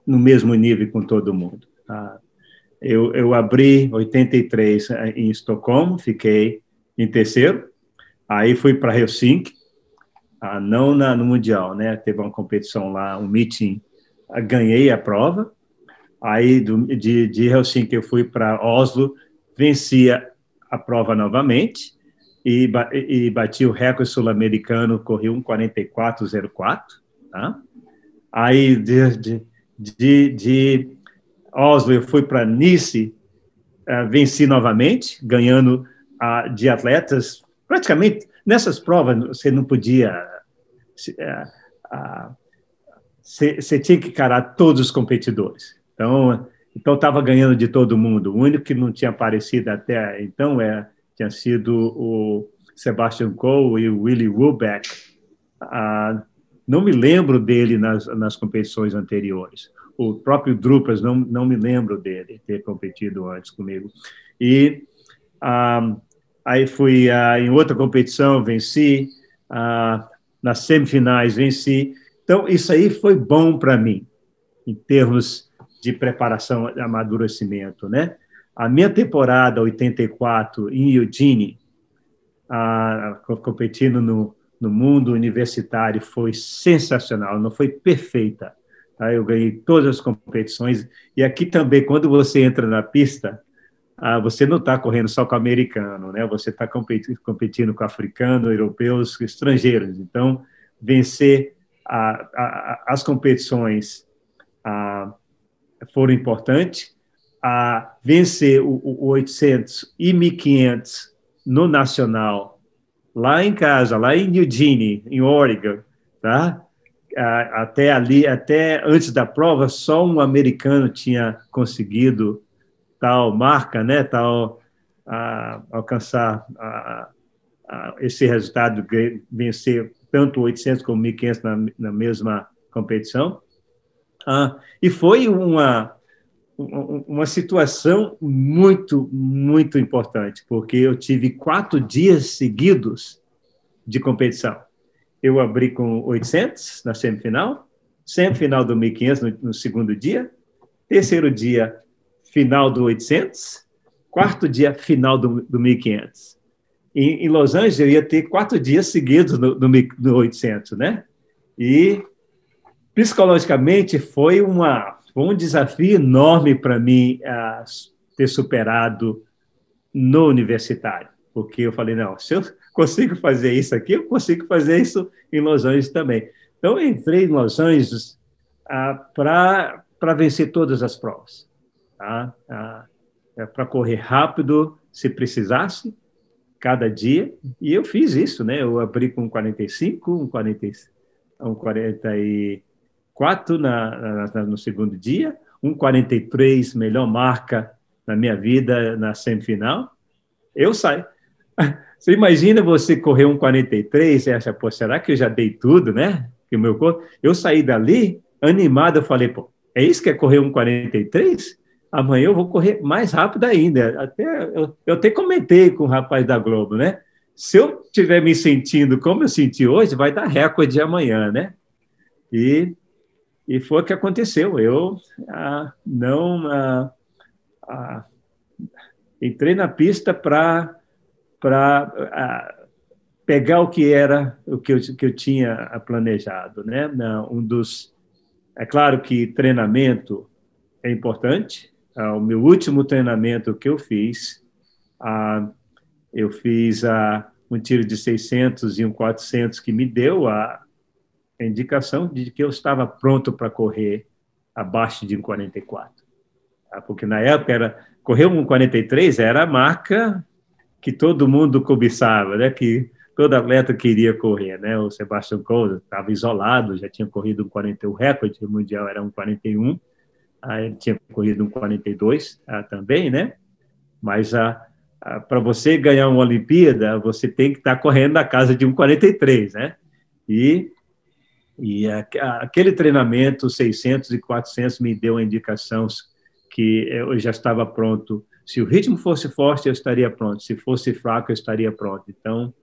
no mesmo nível com todo mundo. Eu abri 83 em Estocolmo, fiquei em terceiro, aí fui para Helsinki, não no Mundial, né? Teve uma competição lá, um meeting, ganhei a prova, aí de Helsinki eu fui para Oslo, venci a prova novamente, e bati o recorde sul-americano, corri 1:44:04, tá? Aí de Oslo eu fui para Nice, venci novamente, ganhando de atletas. Praticamente nessas provas você não podia, você tinha que encarar todos os competidores. Então estava ganhando de todo mundo. O único que não tinha aparecido até então tinha sido o Sebastian Coe e o Willy Wurbeck. Não me lembro dele nas competições anteriores. O próprio Drupas, não me lembro dele ter competido antes comigo. E aí fui em outra competição, venci. Nas semifinais, venci. Então, isso aí foi bom para mim, em termos de preparação e amadurecimento, né? A minha temporada 84 em Eugene, competindo no mundo universitário, foi sensacional, não foi perfeita. Tá? Eu ganhei todas as competições, e aqui também, quando você entra na pista, você não está correndo só com americano, né? Você está competindo com africano, europeus, estrangeiros. Então, vencer as competições foram importantes. Vencer o 800 e 1500 no nacional, lá em casa, lá em Eugene, em Oregon, tá? Até antes da prova, só um americano tinha conseguido tal marca, né? Alcançar esse resultado, vencer tanto 800 como 1.500 na mesma competição. E foi uma situação muito, muito importante, porque eu tive 4 dias seguidos de competição. Eu abri com 800 na semifinal do 1.500 no segundo dia, terceiro dia, final do 800, quarto dia, final do 1.500. Em Los Angeles, eu ia ter 4 dias seguidos no 800, né? E, psicologicamente, foi um desafio enorme para mim ter superado no universitário, porque eu falei, não, se eu consigo fazer isso aqui, eu consigo fazer isso em Los Angeles também. Então, eu entrei em Los Angeles para vencer todas as provas, tá? Para correr rápido, se precisasse, cada dia, e eu fiz isso, né? Eu abri com 45, 44 no segundo dia, 43, melhor marca na minha vida na semifinal. Eu saí. Você imagina você correr 43 e acha, pô, será que eu já dei tudo, né? Que o meu corpo... Eu saí dali animado, eu falei, pô, é isso que é correr 43? Amanhã eu vou correr mais rápido ainda. Eu até comentei com o rapaz da Globo, né? Se eu estiver me sentindo como eu senti hoje, vai dar recorde amanhã, né? E foi o que aconteceu. Eu entrei na pista para pegar o que eu tinha planejado, né? É claro que treinamento é importante. O meu último treinamento que eu fiz um tiro de 600 e um 400 que me deu a indicação de que eu estava pronto para correr abaixo de 1,44. Porque na época correr 1,43 era a marca que todo mundo cobiçava, né? Que todo atleta queria correr, né? O Sebastian Coe estava isolado, já tinha corrido 1,41, o recorde mundial era 1,41. Ele tinha corrido 1,42 também, né? Mas para você ganhar uma Olimpíada, você tem que estar correndo na casa de 1,43, né? E aquele treinamento, 600 e 400, me deu a indicação que eu já estava pronto. Se o ritmo fosse forte, eu estaria pronto. Se fosse fraco, eu estaria pronto. Então,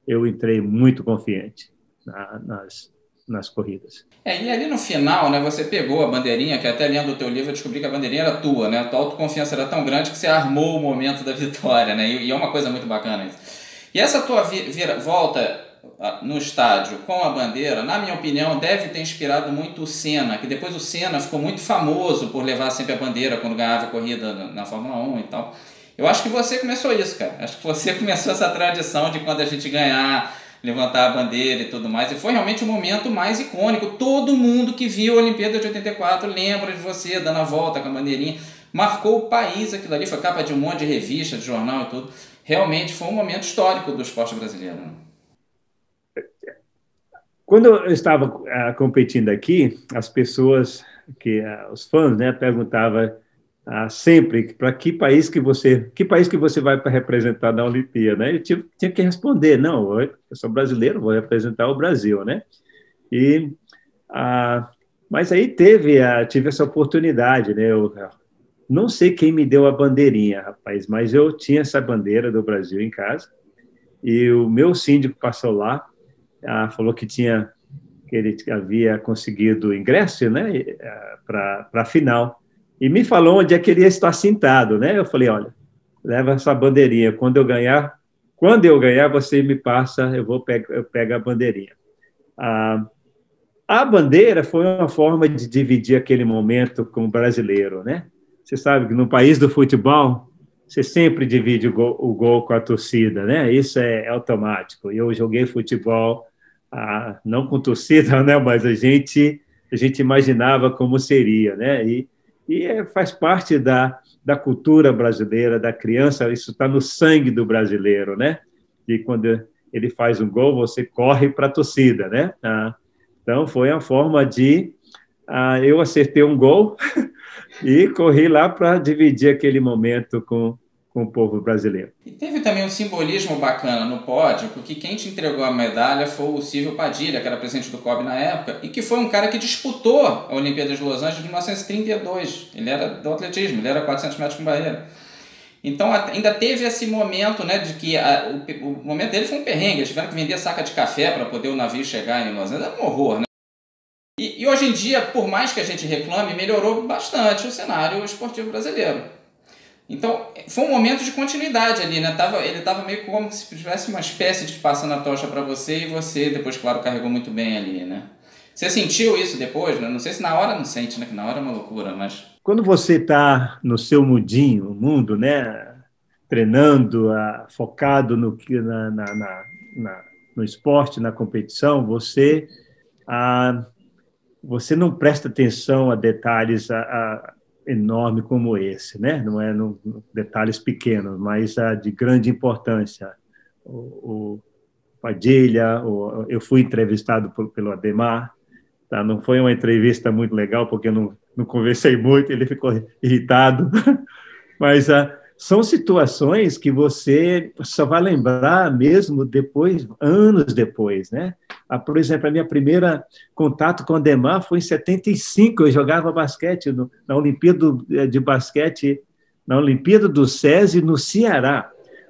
eu entrei muito confiante nas corridas. E ali no final, né, você pegou a bandeirinha, que até lendo o teu livro eu descobri que a bandeirinha era tua, né? A tua autoconfiança era tão grande que você armou o momento da vitória, né? E é uma coisa muito bacana isso. E essa tua volta no estádio com a bandeira, na minha opinião, deve ter inspirado muito o Senna, que depois o Senna ficou muito famoso por levar sempre a bandeira quando ganhava a corrida na Fórmula 1 e tal. Eu acho que você começou isso, cara. Acho que você começou essa tradição de quando a gente ganhar, levantar a bandeira e tudo mais. E foi realmente o momento mais icônico. Todo mundo que viu a Olimpíada de 84 lembra de você dando a volta com a bandeirinha. Marcou o país aquilo ali. Foi capa de um monte de revista, de jornal e tudo. Realmente foi um momento histórico do esporte brasileiro. Quando eu estava competindo aqui, as pessoas, os fãs, né, perguntavam sempre para que país que você vai para representar na Olimpíada, né? Eu tinha que responder, não, eu sou brasileiro, vou representar o Brasil, né? Mas aí tive essa oportunidade, né? Eu não sei quem me deu a bandeirinha, rapaz, mas eu tinha essa bandeira do Brasil em casa e o meu síndico passou lá, falou que ele havia conseguido ingresso, né, para a final, e me falou onde é que ele ia estar sentado, né? Eu falei, olha, leva essa bandeirinha, quando eu ganhar, você me passa, eu pego a bandeirinha. A bandeira foi uma forma de dividir aquele momento com o brasileiro, né? Você sabe que no país do futebol, você sempre divide o gol com a torcida, né? Isso é automático. Eu joguei futebol, não com torcida, né? Mas a gente imaginava como seria, né? E faz parte da cultura brasileira, da criança, isso está no sangue do brasileiro, né? E quando ele faz um gol, você corre para a torcida, né? Então, foi uma forma de eu acertei um gol e corri lá para dividir aquele momento com o povo brasileiro. E teve também um simbolismo bacana no pódio, porque quem te entregou a medalha foi o Silvio Padilha, que era presidente do COB na época, e que foi um cara que disputou a Olimpíada de Los Angeles de 1932. Ele era do atletismo, ele era 400 metros com barreira. Então ainda teve esse momento, né, de que o momento dele foi um perrengue, eles tiveram que vender saca de café para poder o navio chegar em Los Angeles, era um horror, né? E hoje em dia, por mais que a gente reclame, melhorou bastante o cenário esportivo brasileiro. Então, foi um momento de continuidade ali, né? Ele estava meio como se tivesse uma espécie de passando a tocha para você, e você depois, claro, carregou muito bem ali, né? Você sentiu isso depois, né? Não sei se na hora não sente, né? Que na hora é uma loucura, mas... Quando você está no seu mundinho, o mundo, né? Treinando, focado no esporte, na competição, você não presta atenção a detalhes enorme como esse, né? Não é detalhes pequenos, mas de grande importância. O Padilha, eu fui entrevistado pelo Ademar, tá? Não foi uma entrevista muito legal, porque eu não conversei muito, ele ficou irritado, mas são situações que você só vai lembrar mesmo depois, anos depois, né? Por exemplo, a minha primeira contato com o Ademar foi em 75, eu jogava basquete na Olimpíada de Basquete, na Olimpíada do SESI, no Ceará.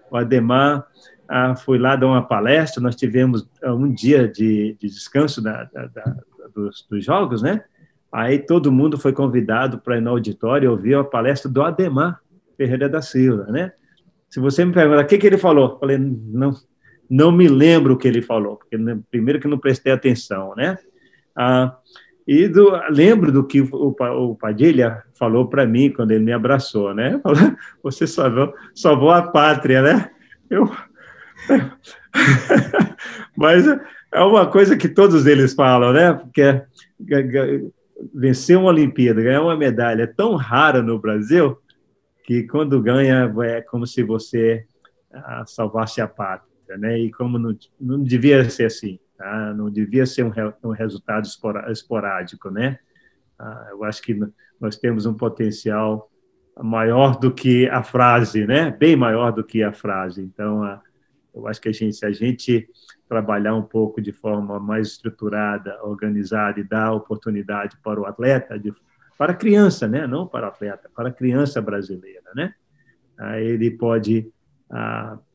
O Ademar foi lá dar uma palestra, nós tivemos um dia de descanso dos jogos, né? Aí todo mundo foi convidado para ir no auditório ouvir a palestra do Ademar Ferreira da Silva, né? Se você me perguntar o que ele falou, eu falei, não me lembro o que ele falou, porque primeiro que não prestei atenção, né? Lembro do que o Padilha falou para mim quando ele me abraçou, né? Falou, você salvou a pátria, né? Mas é uma coisa que todos eles falam, né? Porque vencer uma Olimpíada, ganhar uma medalha é tão rara no Brasil que quando ganha é como se você salvasse a pátria, né? E como não devia ser assim, tá? Não devia ser um resultado esporádico, né? Eu acho que nós temos um potencial maior do que a frase, né? Bem maior do que a frase. Então, eu acho que se a gente trabalhar um pouco de forma mais estruturada, organizada e dar oportunidade para o atleta, para a criança, né? Não para o atleta, para a criança brasileira, né? Ele pode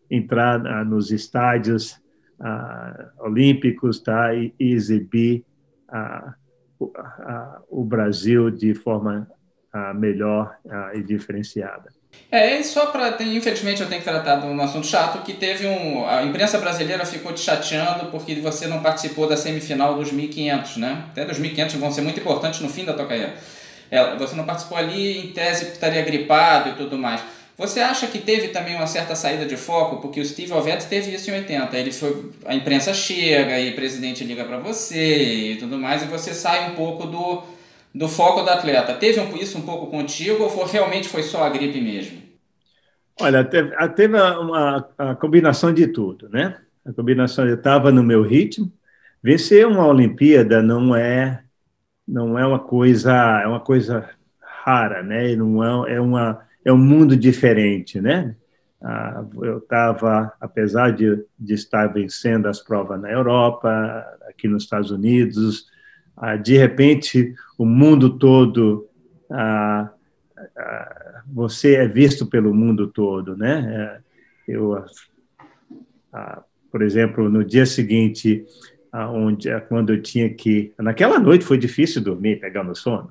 entrar nos estádios olímpicos, tá? E exibir o Brasil de forma melhor e diferenciada. E só para... Infelizmente eu tenho que tratar de um assunto chato, que teve a imprensa brasileira ficou te chateando porque você não participou da semifinal dos 1.500, né? Até dos 1.500 vão ser muito importantes no fim da tua carreira. Você não participou ali, em tese, porque estaria gripado e tudo mais. Você acha que teve também uma certa saída de foco? Porque o Steve Ovett teve isso em 80. A imprensa chega e o presidente liga para você e tudo mais, e você sai um pouco do foco do atleta. Teve isso um pouco contigo ou realmente foi só a gripe mesmo? Olha, teve a combinação de tudo, né? A combinação, eu estava no meu ritmo. Vencer uma Olimpíada não é uma coisa, é uma coisa rara, né? Não é um mundo diferente, né? Eu estava, apesar de estar vencendo as provas na Europa, aqui nos Estados Unidos, de repente o mundo todo, você é visto pelo mundo todo, né? Por exemplo, no dia seguinte, quando eu tinha que... Naquela noite foi difícil dormir, pegar no sono.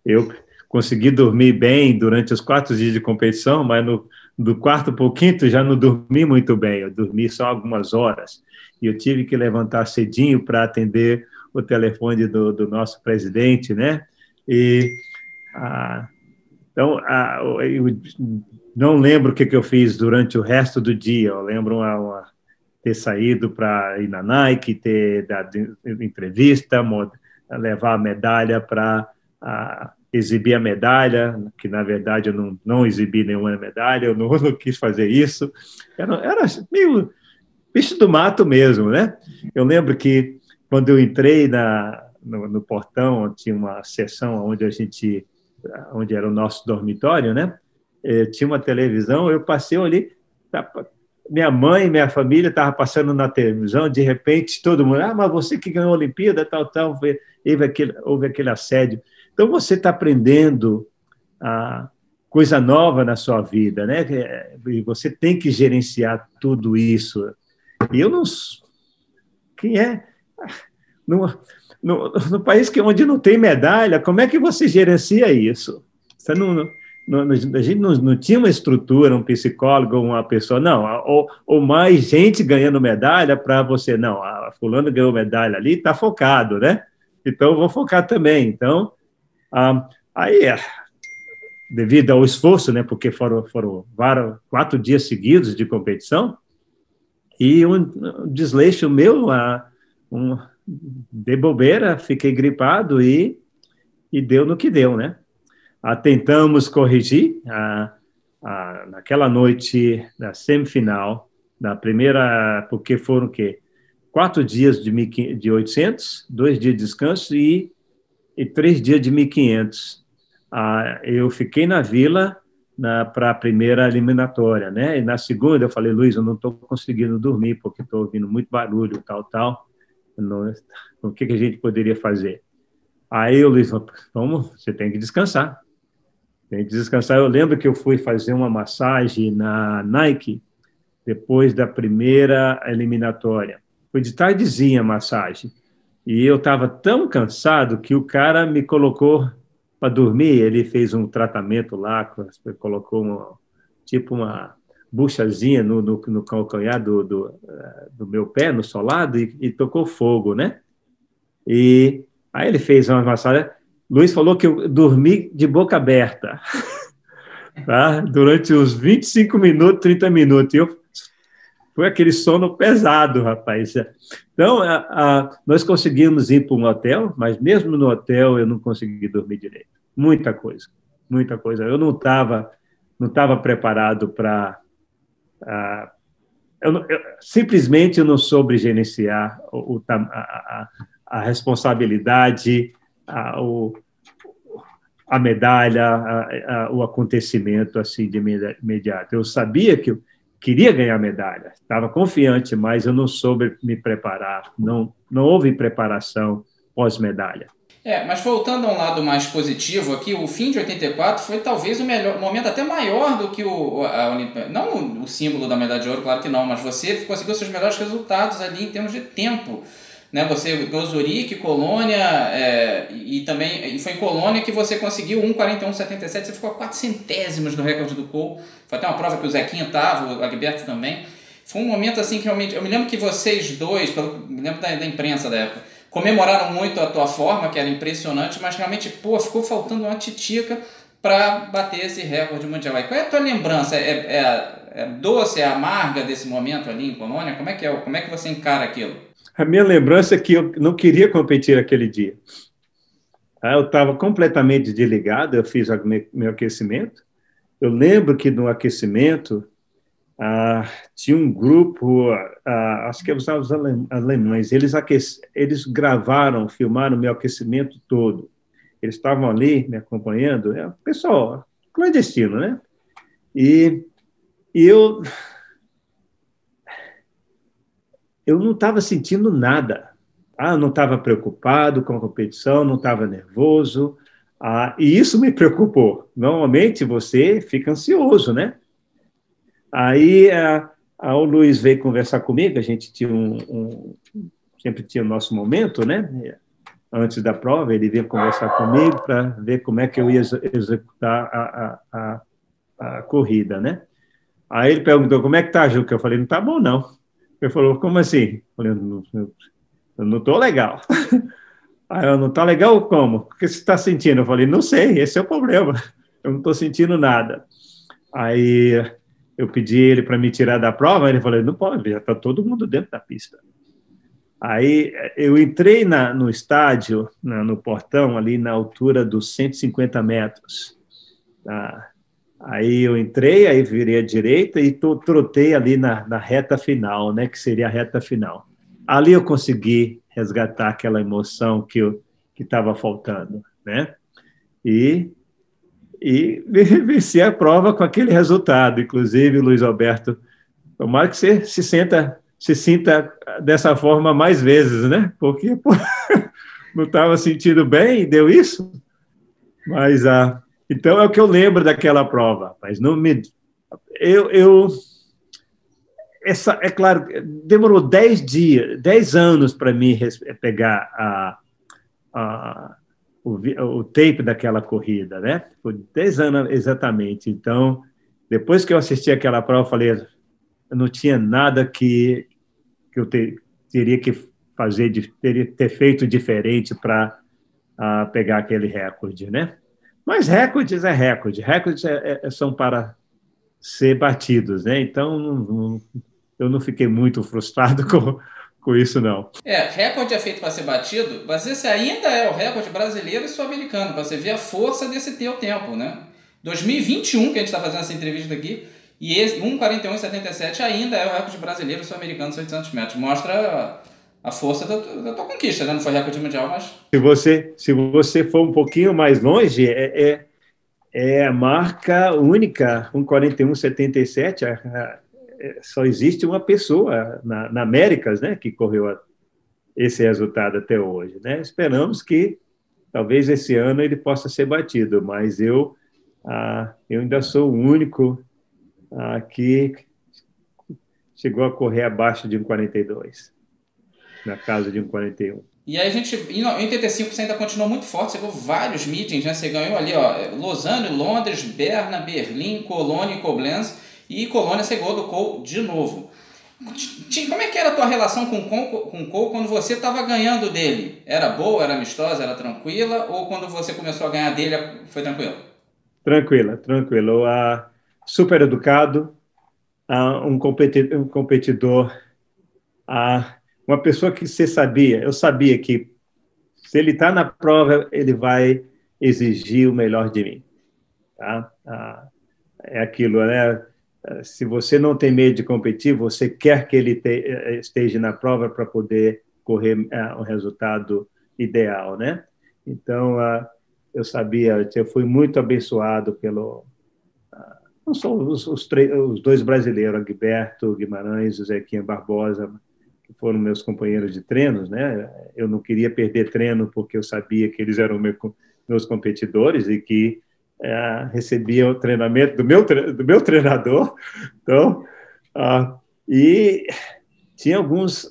Eu consegui dormir bem durante os 4 dias de competição, mas do quarto para o quinto já não dormi muito bem. Eu dormi só algumas horas. E eu tive que levantar cedinho para atender o telefone do nosso presidente, né? Então, eu não lembro o que eu fiz durante o resto do dia. Eu lembro ter saído para ir na Nike, ter dado entrevista, levar a medalha para exibir a medalha, que na verdade eu não exibi nenhuma medalha, eu não quis fazer isso. Era meio bicho do mato mesmo, né? Eu lembro que quando eu entrei no portão, tinha uma seção onde era o nosso dormitório, né? Tinha uma televisão, eu passei ali, minha mãe, minha família estava passando na televisão, de repente todo mundo, mas você que ganhou a Olimpíada, tal, houve aquele assédio. Então você está aprendendo coisa nova na sua vida, né? E você tem que gerenciar tudo isso. E eu não... Quem é? No país onde não tem medalha, como é que você gerencia isso? Você a gente não tinha uma estrutura, um psicólogo, uma pessoa, não, ou mais gente ganhando medalha para você, não, a fulano ganhou medalha ali, está focado, né? Então, eu vou focar também. Então, aí, devido ao esforço, né, porque foram 4 dias seguidos de competição, e um desleixo meu, de bobeira, fiquei gripado e deu no que deu, né? Tentamos corrigir naquela noite da semifinal, da primeira, porque foram o quê? 4 dias de 800, 2 dias de descanso e 3 dias de 1.500. Eu fiquei na Vila para a primeira eliminatória, né? E na segunda eu falei, Luiz, eu não estou conseguindo dormir porque estou ouvindo muito barulho, tal. O que a gente poderia fazer? Aí o Luiz falou, você tem que descansar. Tem que descansar. Eu lembro que eu fui fazer uma massagem na Nike depois da primeira eliminatória. Foi de tardezinha a massagem. E eu estava tão cansado que o cara me colocou para dormir. Ele fez um tratamento lá, colocou uma buchazinha no calcanhar do meu pé, no solado, e tocou fogo, né? E aí ele fez uma massagem. Luiz falou que eu dormi de boca aberta, tá? Durante uns 25 minutos, 30 minutos. Foi aquele sono pesado, rapaz. Então, nós conseguimos ir para um hotel, mas mesmo no hotel eu não consegui dormir direito. Muita coisa, muita coisa. Eu não estava preparado para... simplesmente eu não soube gerenciar a responsabilidade, a medalha, o acontecimento assim de imediato. Eu sabia que eu queria ganhar medalha, estava confiante, mas eu não soube me preparar, não houve preparação pós-medalha. Mas voltando a um lado mais positivo aqui, o fim de 84 foi talvez o momento até maior do que a Olimpíada. Não o símbolo da medalha de ouro, claro que não, mas você conseguiu seus melhores resultados ali em termos de tempo. Né? Você ganhou Zurique, Colônia, e foi em Colônia que você conseguiu 1:41,77, você ficou a 400 do recorde do Cole. Foi até uma prova que o Zequinha estava, o Agberto também. Foi um momento assim que realmente... Eu me lembro que vocês dois, me lembro da imprensa da época, comemoraram muito a tua forma, que era impressionante, mas realmente, ficou faltando uma titica para bater esse recorde mundial. Qual é a tua lembrança? É doce, é amarga desse momento ali em Colônia? Como é que você encara aquilo? A minha lembrança é que eu não queria competir aquele dia. Eu estava completamente desligado, eu fiz meu aquecimento. Eu lembro que no aquecimento tinha um grupo, acho que os alemães, eles gravaram, filmaram o meu aquecimento todo. Eles estavam ali me acompanhando, pessoal clandestino, né? E eu não estava sentindo nada. Eu não estava preocupado com a competição, não estava nervoso, e isso me preocupou. Normalmente você fica ansioso, né? Aí o Luiz veio conversar comigo, a gente tinha sempre tinha o nosso momento, né? Antes da prova, ele veio conversar comigo para ver como é que eu ia executar a corrida, né? Aí ele perguntou, como é que tá, Juca? Eu falei, não tá bom, não. Ele falou, como assim? Eu falei, eu não estou legal. Aí eu não está legal como? O que você está sentindo? Eu falei, não sei, esse é o problema. Eu não estou sentindo nada. Aí eu pedi ele para me tirar da prova, ele falou, não pode, já está todo mundo dentro da pista. Aí eu entrei no estádio, no portão, ali na altura dos 150 metros. Aí eu entrei, aí virei à direita e trotei ali na reta final, né, que seria a reta final. Ali eu consegui resgatar aquela emoção que que estava faltando, né? E venci a prova com aquele resultado. Inclusive, Luiz Alberto, tomara que você se sinta dessa forma mais vezes, né? Porque pô, não estava sentindo bem, deu isso. Mas então é o que eu lembro daquela prova. Mas não me, essa é claro, demorou 10 dias, 10 anos para mim pegar o tape daquela corrida, né? Foi 10 anos exatamente. Então, depois que eu assisti aquela prova, eu falei, eu não tinha nada que eu teria que fazer, teria que ter feito diferente para pegar aquele recorde, né? Mas recordes é recorde, recordes são para ser batidos, né? Então, eu não fiquei muito frustrado com isso, não. Recorde é feito para ser batido, mas esse ainda é o recorde brasileiro e sul-americano, para você ver a força desse teu tempo, né? 2021, que a gente está fazendo essa entrevista aqui, e esse 1:41:77 ainda é o recorde brasileiro e sul-americano dos 800 metros. Mostra a força da tua conquista, né? Não foi recorde mundial, mas... Se você for um pouquinho mais longe, é a marca única, 1:41:77. Só existe uma pessoa na Américas, né, que correu esse resultado até hoje, né? Esperamos que talvez esse ano ele possa ser batido, mas eu ainda sou o único que chegou a correr abaixo de 1:42, na casa de 1:41. E aí em 85 você ainda continuou muito forte, você ganhou vários meetings, né? Você ganhou ali, Lausanne, Londres, Berna, Berlim, Colônia e Koblenz, e Colônia você ganhou do Cole de novo. Como é que era a tua relação com o Cole quando você estava ganhando dele? Era boa, era amistosa, era tranquila? Ou quando você começou a ganhar dele, foi tranquilo? Tranquilo. Super educado, um competidor, uma pessoa que eu sabia que se ele está na prova, ele vai exigir o melhor de mim. Tá? É aquilo, né? Se você não tem medo de competir, você quer que ele esteja na prova para poder correr um resultado ideal, né? Então, eu sabia, eu fui muito abençoado não só os dois brasileiros, Agberto Guimarães e o Zequinha Barbosa, que foram meus companheiros de treinos, né? Eu não queria perder treino porque eu sabia que eles eram meus competidores e que recebia o treinamento do meu treinador. Então, e tinha alguns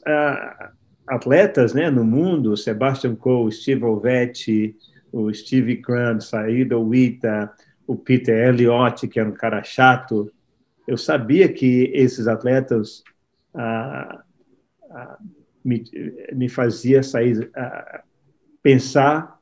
atletas, né, no mundo, Sebastian Coe, Steve Ovett, o Steve Cram, Saída Wita, o Peter Elliott, que era um cara chato. Eu sabia que esses atletas me fazia sair, pensar,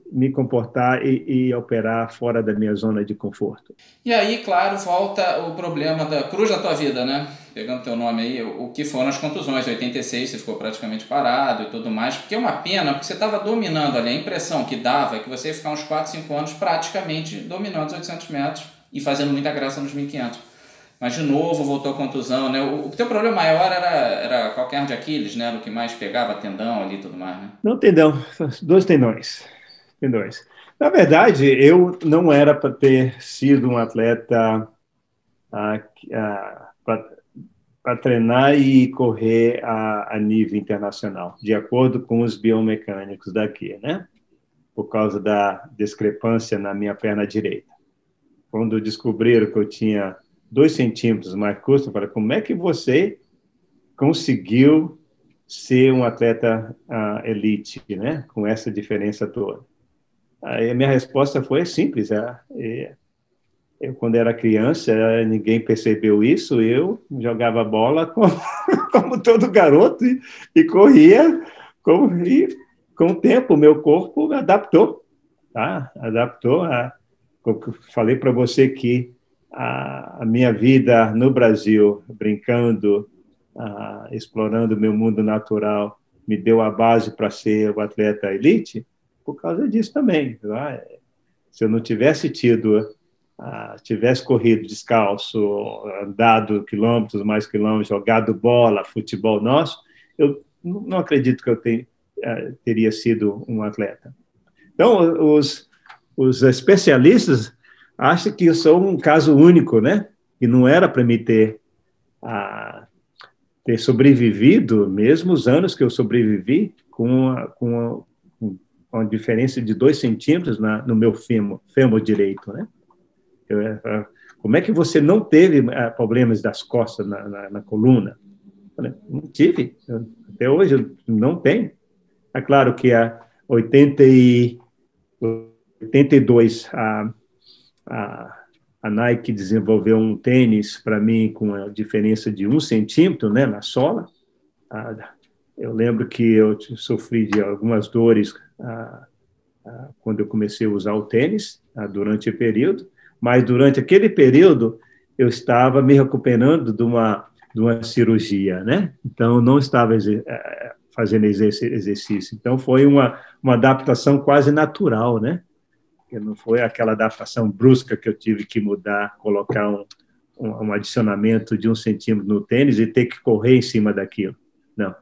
me comportar e operar fora da minha zona de conforto. E aí, claro, volta o problema da cruz da tua vida, né? Pegando teu nome aí, o que foram as contusões. Em 86 você ficou praticamente parado e tudo mais, porque é uma pena, porque você estava dominando ali. A impressão que dava é que você ia ficar uns 4, 5 anos praticamente dominando os 800 metros e fazendo muita graça nos 1500. Mas de novo voltou a contusão, né? O teu problema maior era calcanhar de Aquiles, né? Era o que mais pegava, tendão ali e tudo mais, né? Não, tendão, 2 tendões. Na verdade, eu não era para ter sido um atleta para treinar e correr a nível internacional, de acordo com os biomecânicos daqui, né? Por causa da discrepância na minha perna direita. Quando descobriram que eu tinha 2 centímetros mais curto, eu falei, como é que você conseguiu ser um atleta elite, né? Com essa diferença toda? Aí a minha resposta foi simples. Eu, quando era criança, ninguém percebeu isso, eu jogava bola como todo garoto e corria, e com o tempo o meu corpo adaptou. Tá? Adaptou. Falei para você que a minha vida no Brasil, brincando, explorando o meu mundo natural, me deu a base para ser o atleta elite, por causa disso também. Se eu não tivesse tivesse corrido descalço, andado quilômetros, mais quilômetros, jogado bola, futebol nosso, eu não acredito que eu teria sido um atleta. Então, os especialistas acham que eu sou um caso único, né? E não era para me ter sobrevivido, mesmo os anos que eu sobrevivi, com uma diferença de 2 centímetros no meu fêmur direito, né? Como é que você não teve problemas das costas na coluna? Não tive. Até hoje eu não tenho. É claro que a 82 a Nike desenvolveu um tênis para mim com a diferença de 1 centímetro, né, na sola. Eu lembro que eu sofri de algumas dores quando eu comecei a usar o tênis, durante o período, mas durante aquele período eu estava me recuperando de uma cirurgia, né? Então, não estava fazendo exercício. Então, foi uma adaptação quase natural, né? Que não foi aquela adaptação brusca que eu tive que mudar, colocar um adicionamento de 1 centímetro no tênis e ter que correr em cima daquilo. Não.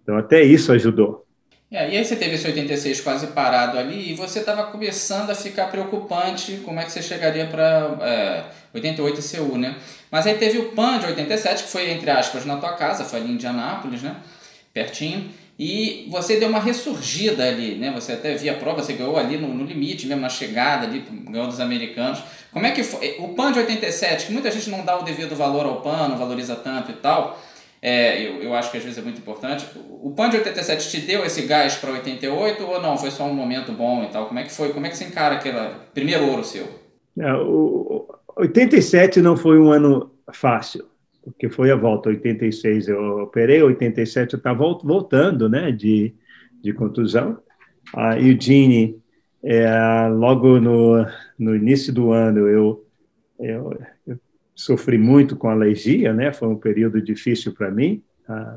Então, até isso ajudou. E aí você teve esse 86 quase parado ali e você estava começando a ficar preocupante como é que você chegaria para 88 em Seul, né? Mas aí teve o PAN de 87, que foi, entre aspas, na tua casa, foi ali em Indianápolis, né? Pertinho. E você deu uma ressurgida ali, né? Você até via a prova, você ganhou ali no limite mesmo, na chegada ali, ganhou dos americanos. Como é que foi? O PAN de 87, que muita gente não dá o devido valor ao PAN, não valoriza tanto e tal, eu acho que às vezes é muito importante. O PAN de 87 te deu esse gás para 88 ou não? Foi só um momento bom e tal? Como é que foi? Como é que você encara aquele primeiro ouro seu? O 87 não foi um ano fácil, porque foi a volta. 86 eu operei, 87 eu estava voltando, né, de contusão. A Eugene, logo no início do ano, eu sofri muito com alergia, né? Foi um período difícil para mim,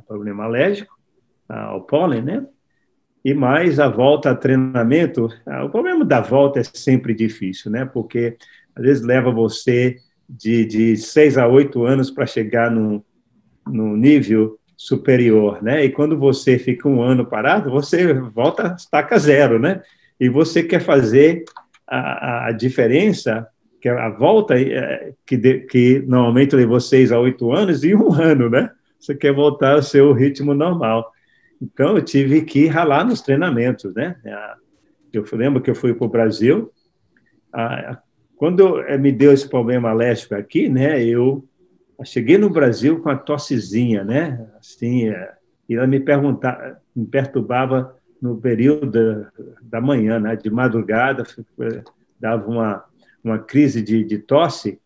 problema alérgico ao pólen, né? E mais a volta a treinamento. O problema da volta é sempre difícil, né? Porque às vezes leva você de 6 a 8 anos para chegar no nível superior, né? E quando você fica um ano parado, você volta a estaca zero, né? E você quer fazer a diferença, que a volta que normalmente levou 6 a 8 anos, em um ano, né? Você quer voltar ao seu ritmo normal. Então, eu tive que ralar nos treinamentos, né? Eu lembro que eu fui para o Brasil. Quando me deu esse problema alérgico aqui, né? Eu cheguei no Brasil com a tossezinha, né? Assim, e ela me perturbava no período da manhã, né? De madrugada, dava uma crise de tosse,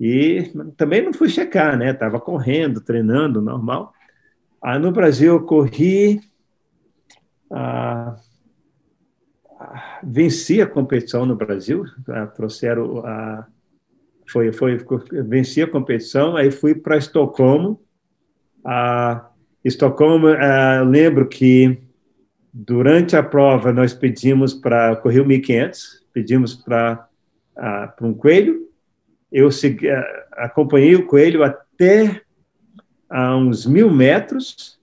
e também não fui checar, né? Estava correndo, treinando, normal. No Brasil, eu corri, venci a competição no Brasil, trouxeram venci a competição, aí fui para Estocolmo. Estocolmo, lembro que durante a prova nós pedimos para correr o 1.500, pedimos para um coelho. Eu acompanhei o coelho até uns 1.000 metros,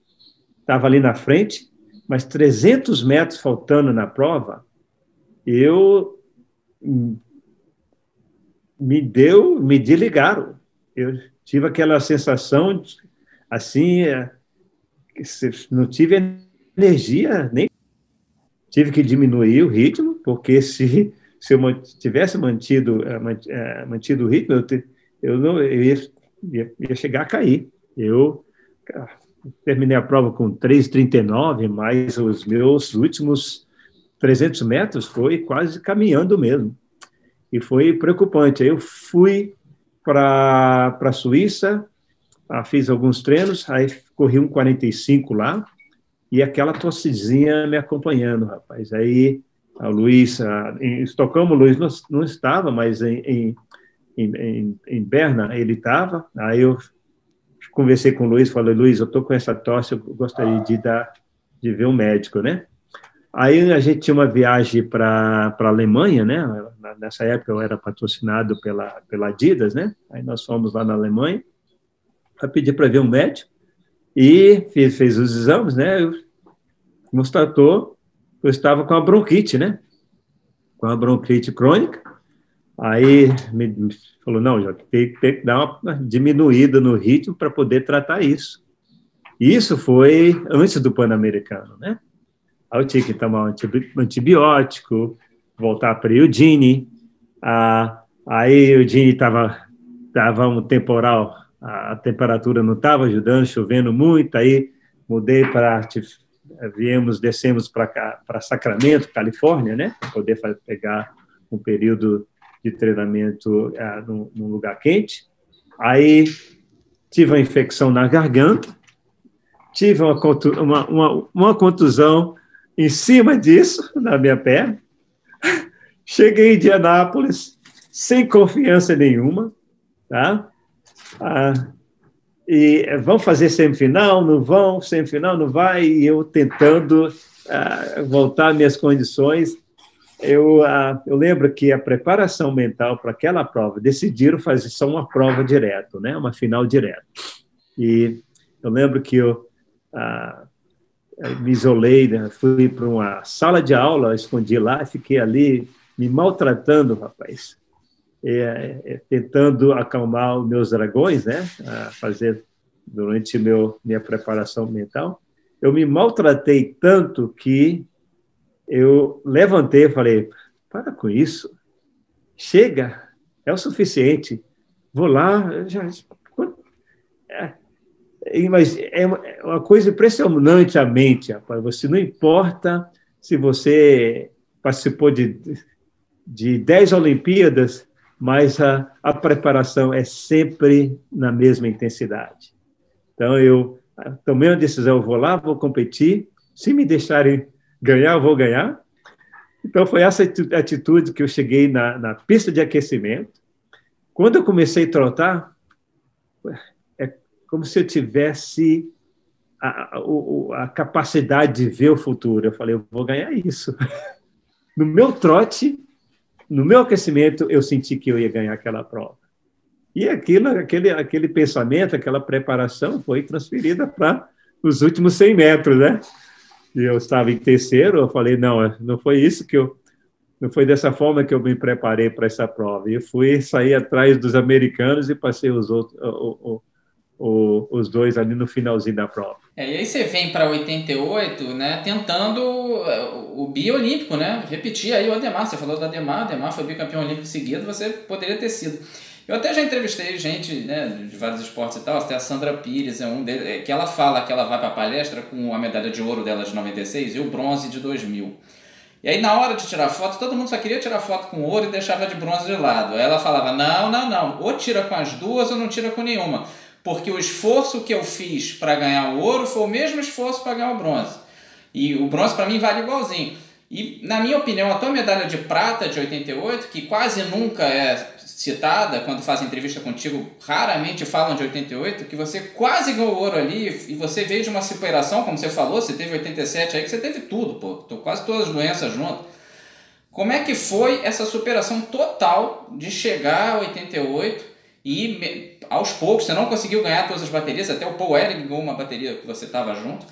estava ali na frente, mas 300 metros faltando na prova, me desligaram. Eu tive aquela sensação, assim, não tive energia, nem tive que diminuir o ritmo, porque se eu tivesse mantido o ritmo, eu ia chegar a cair. Eu terminei a prova com 3,39, mas os meus últimos 300 metros foi quase caminhando mesmo. E foi preocupante. Aí eu fui para a Suíça, fiz alguns treinos, aí corri 1,45 lá, e aquela tossezinha me acompanhando, rapaz. Aí o Luiz, em Estocolmo, o Luiz não estava, mas em Berna ele estava. Aí eu conversei com o Luiz, falei: Luiz, eu estou com essa tosse, eu gostaria de ver um médico, né? Aí a gente tinha uma viagem para a Alemanha, né? Nessa época eu era patrocinado pela Adidas, né? Aí nós fomos lá na Alemanha, para pedir para ver um médico, e fez os exames, né? Constatou que eu estava com a bronquite, né? com a bronquite crônica. Aí me falou, não, já tem que dar uma diminuída no ritmo para poder tratar isso. Isso foi antes do Pan-Americano, né? Aí eu tinha que tomar um antibiótico, voltar para o Eugene. Aí o Eugene estava um temporal, a temperatura não estava ajudando, chovendo muito, aí mudei descemos para Sacramento, Califórnia, né? Para poder pegar um período de treinamento num lugar quente. Aí tive uma infecção na garganta, tive uma contusão em cima disso, na minha perna. Cheguei em Indianápolis sem confiança nenhuma, tá? E vão fazer semifinal, não vão, semifinal não vai, e eu tentando voltar às minhas condições. Eu lembro que a preparação mental para aquela prova, decidiram fazer só uma prova direto, né? Uma final direta. E eu lembro que eu me isolei, né? Fui para uma sala de aula, escondi lá, fiquei ali me maltratando, rapaz, tentando acalmar os meus dragões, né? Fazer durante minha preparação mental. Eu me maltratei tanto que eu levantei e falei, para com isso, chega, é o suficiente, vou lá, mas é uma coisa impressionante a mente, rapaz. Você não importa se você participou de 10 Olimpíadas, mas a preparação é sempre na mesma intensidade. Então, eu tomei uma decisão, eu vou lá, vou competir, se me deixarem ganhar, eu vou ganhar. Então, foi essa atitude que eu cheguei na pista de aquecimento. Quando eu comecei a trotar, é como se eu tivesse a capacidade de ver o futuro. Eu falei, eu vou ganhar isso. No meu trote, no meu aquecimento, eu senti que eu ia ganhar aquela prova. E aquele pensamento, aquela preparação foi transferida para os últimos 100 metros, né? E eu estava em terceiro, eu falei, não foi isso não foi dessa forma que eu me preparei para essa prova. E eu fui sair atrás dos americanos e passei os dois ali no finalzinho da prova. E aí você vem para 88, né, tentando o biolímpico, né? Repetir aí o Ademar, você falou do Ademar foi bicampeão olímpico seguido, você poderia ter sido. Eu até já entrevistei gente, né, de vários esportes e tal, até a Sandra Pires é um deles, que ela fala que ela vai para a palestra com a medalha de ouro dela de 96 e o bronze de 2000. E aí na hora de tirar foto, todo mundo só queria tirar foto com ouro e deixava de bronze de lado. Aí ela falava, não, ou tira com as duas ou não tira com nenhuma. Porque o esforço que eu fiz para ganhar o ouro foi o mesmo esforço para ganhar o bronze. E o bronze para mim vale igualzinho. E, na minha opinião, a tua medalha de prata de 88, que quase nunca é citada, quando fazem entrevista contigo, raramente falam de 88, que você quase ganhou ouro ali e você veio de uma superação, como você falou, você teve 87 aí, que você teve tudo, quase todas as doenças juntas. Como é que foi essa superação total de chegar a 88 e aos poucos, você não conseguiu ganhar todas as baterias, até o Paul Ellering ganhou uma bateria que você estava junto.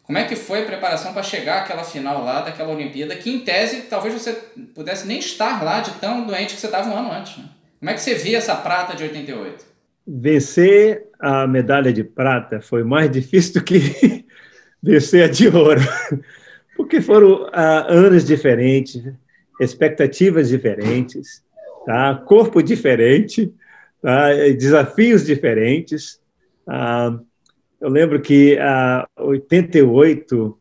Como é que foi a preparação para chegar àquela final lá, daquela Olimpíada, que em tese talvez você pudesse nem estar lá de tão doente que você estava um ano antes, né? Como é que você via essa prata de 88? Vencer a medalha de prata foi mais difícil do que vencer a de ouro, porque foram anos diferentes, expectativas diferentes, tá? Corpo diferente, tá? Desafios diferentes. Eu lembro que 88,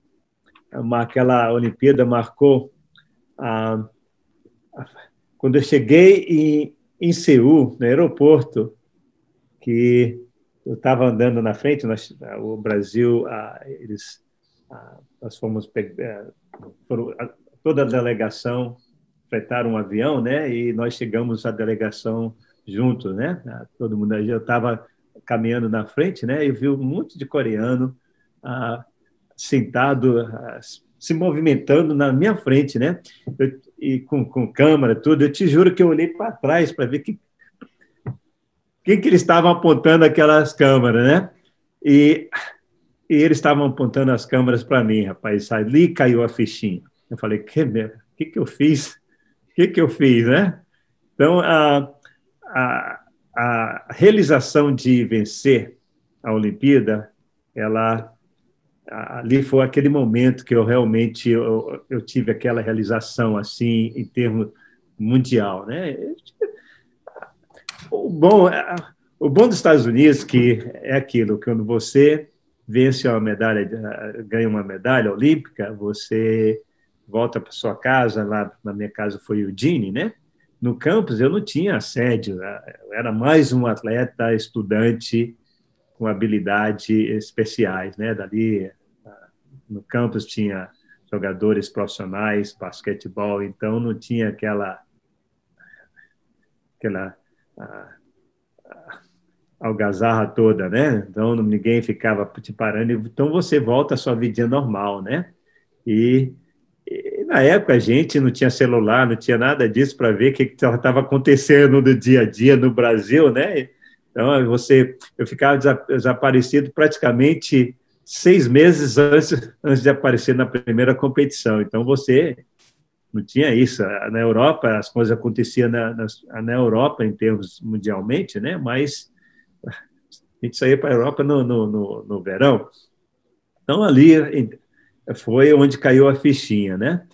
aquela Olimpíada marcou quando eu cheguei em Seul, no aeroporto, que eu estava andando na frente, o Brasil, nós fomos, toda a delegação fretaram um avião, né? E nós chegamos a delegação juntos, né? Todo mundo, eu estava caminhando na frente, né? E vi um monte de coreano sentado, se movimentando na minha frente, né? E com câmera, tudo. Eu te juro que eu olhei para trás para ver quem que eles estavam apontando aquelas câmeras, né? E eles estavam apontando as câmeras para mim, rapaz. Ali caiu a fichinha. Eu falei, que eu fiz? que eu fiz, né? Então, a, a realização de vencer a Olimpíada, ela ali foi aquele momento que eu realmente eu tive aquela realização assim em termos mundial, né? O bom, o bom dos Estados Unidos que é aquilo, quando você vence uma medalha, ganha uma medalha olímpica, você volta para sua casa, lá na minha casa foi o Eugene, né? No campus eu não tinha assédio, eu era mais um atleta, estudante com habilidades especiais, né? Dali no campus tinha jogadores profissionais, basquetebol, então não tinha aquela a algazarra toda, né? Então ninguém ficava te parando, então você volta à sua vidinha normal, né? E na época a gente não tinha celular, não tinha nada disso para ver o que estava acontecendo no dia a dia no Brasil, né? Então eu ficava desaparecido praticamente 6 meses antes de aparecer na primeira competição. Então você não tinha isso. Na Europa as coisas aconteciam na Europa em termos mundialmente, né? Mas a gente saía para a Europa no verão. Então ali foi onde caiu a fichinha, né?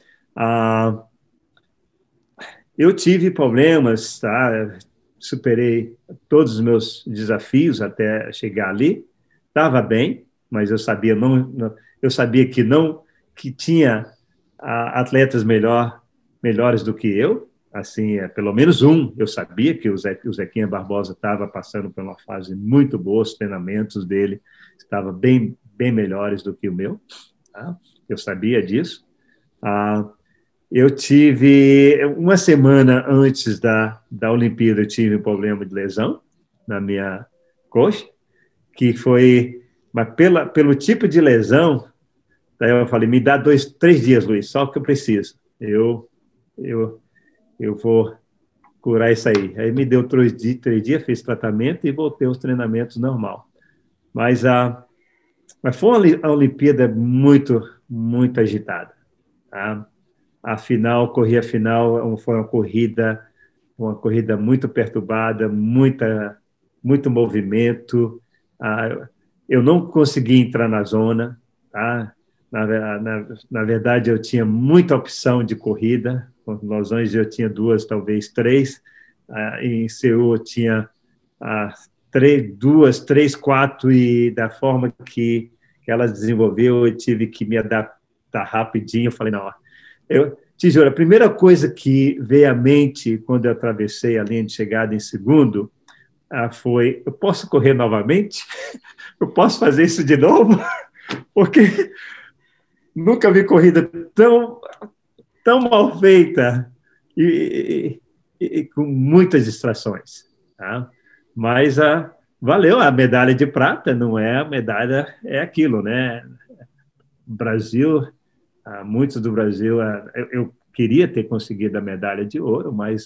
Eu tive problemas, tá? Superei todos os meus desafios até chegar ali. Estava bem, mas eu sabia eu sabia que tinha atletas melhores do que eu. Assim, pelo menos um, eu sabia que o Zequinha Barbosa estava passando por uma fase muito boa, os treinamentos dele estavam bem melhores do que o meu. Tá? Eu sabia disso. Eu tive, uma semana antes da Olimpíada, eu tive um problema de lesão na minha coxa, que foi, mas pelo tipo de lesão, daí eu falei, me dá 3 dias, Luiz, só o que eu preciso. Eu vou curar isso aí. Aí me deu 3 dias, fiz tratamento e voltei aos treinamentos normal. Mas foi uma Olimpíada muito, muito agitada. Tá? Corri a final, foi uma corrida muito perturbada, muito movimento. Eu não consegui entrar na zona. Tá? Na verdade, eu tinha muita opção de corrida. Com Los Angeles eu tinha 2, talvez 3. Em Seul eu tinha 2, 3, 4, e da forma que ela desenvolveu, eu tive que me adaptar rapidinho. Eu falei, não, te juro, a primeira coisa que veio à mente quando eu atravessei a linha de chegada em segundo foi, eu posso correr novamente? Eu posso fazer isso de novo? Porque nunca vi corrida tão mal feita e com muitas distrações. Tá? Mas valeu a medalha de prata, não é a medalha, é aquilo, né? Brasil, muitos do Brasil, eu queria ter conseguido a medalha de ouro, mas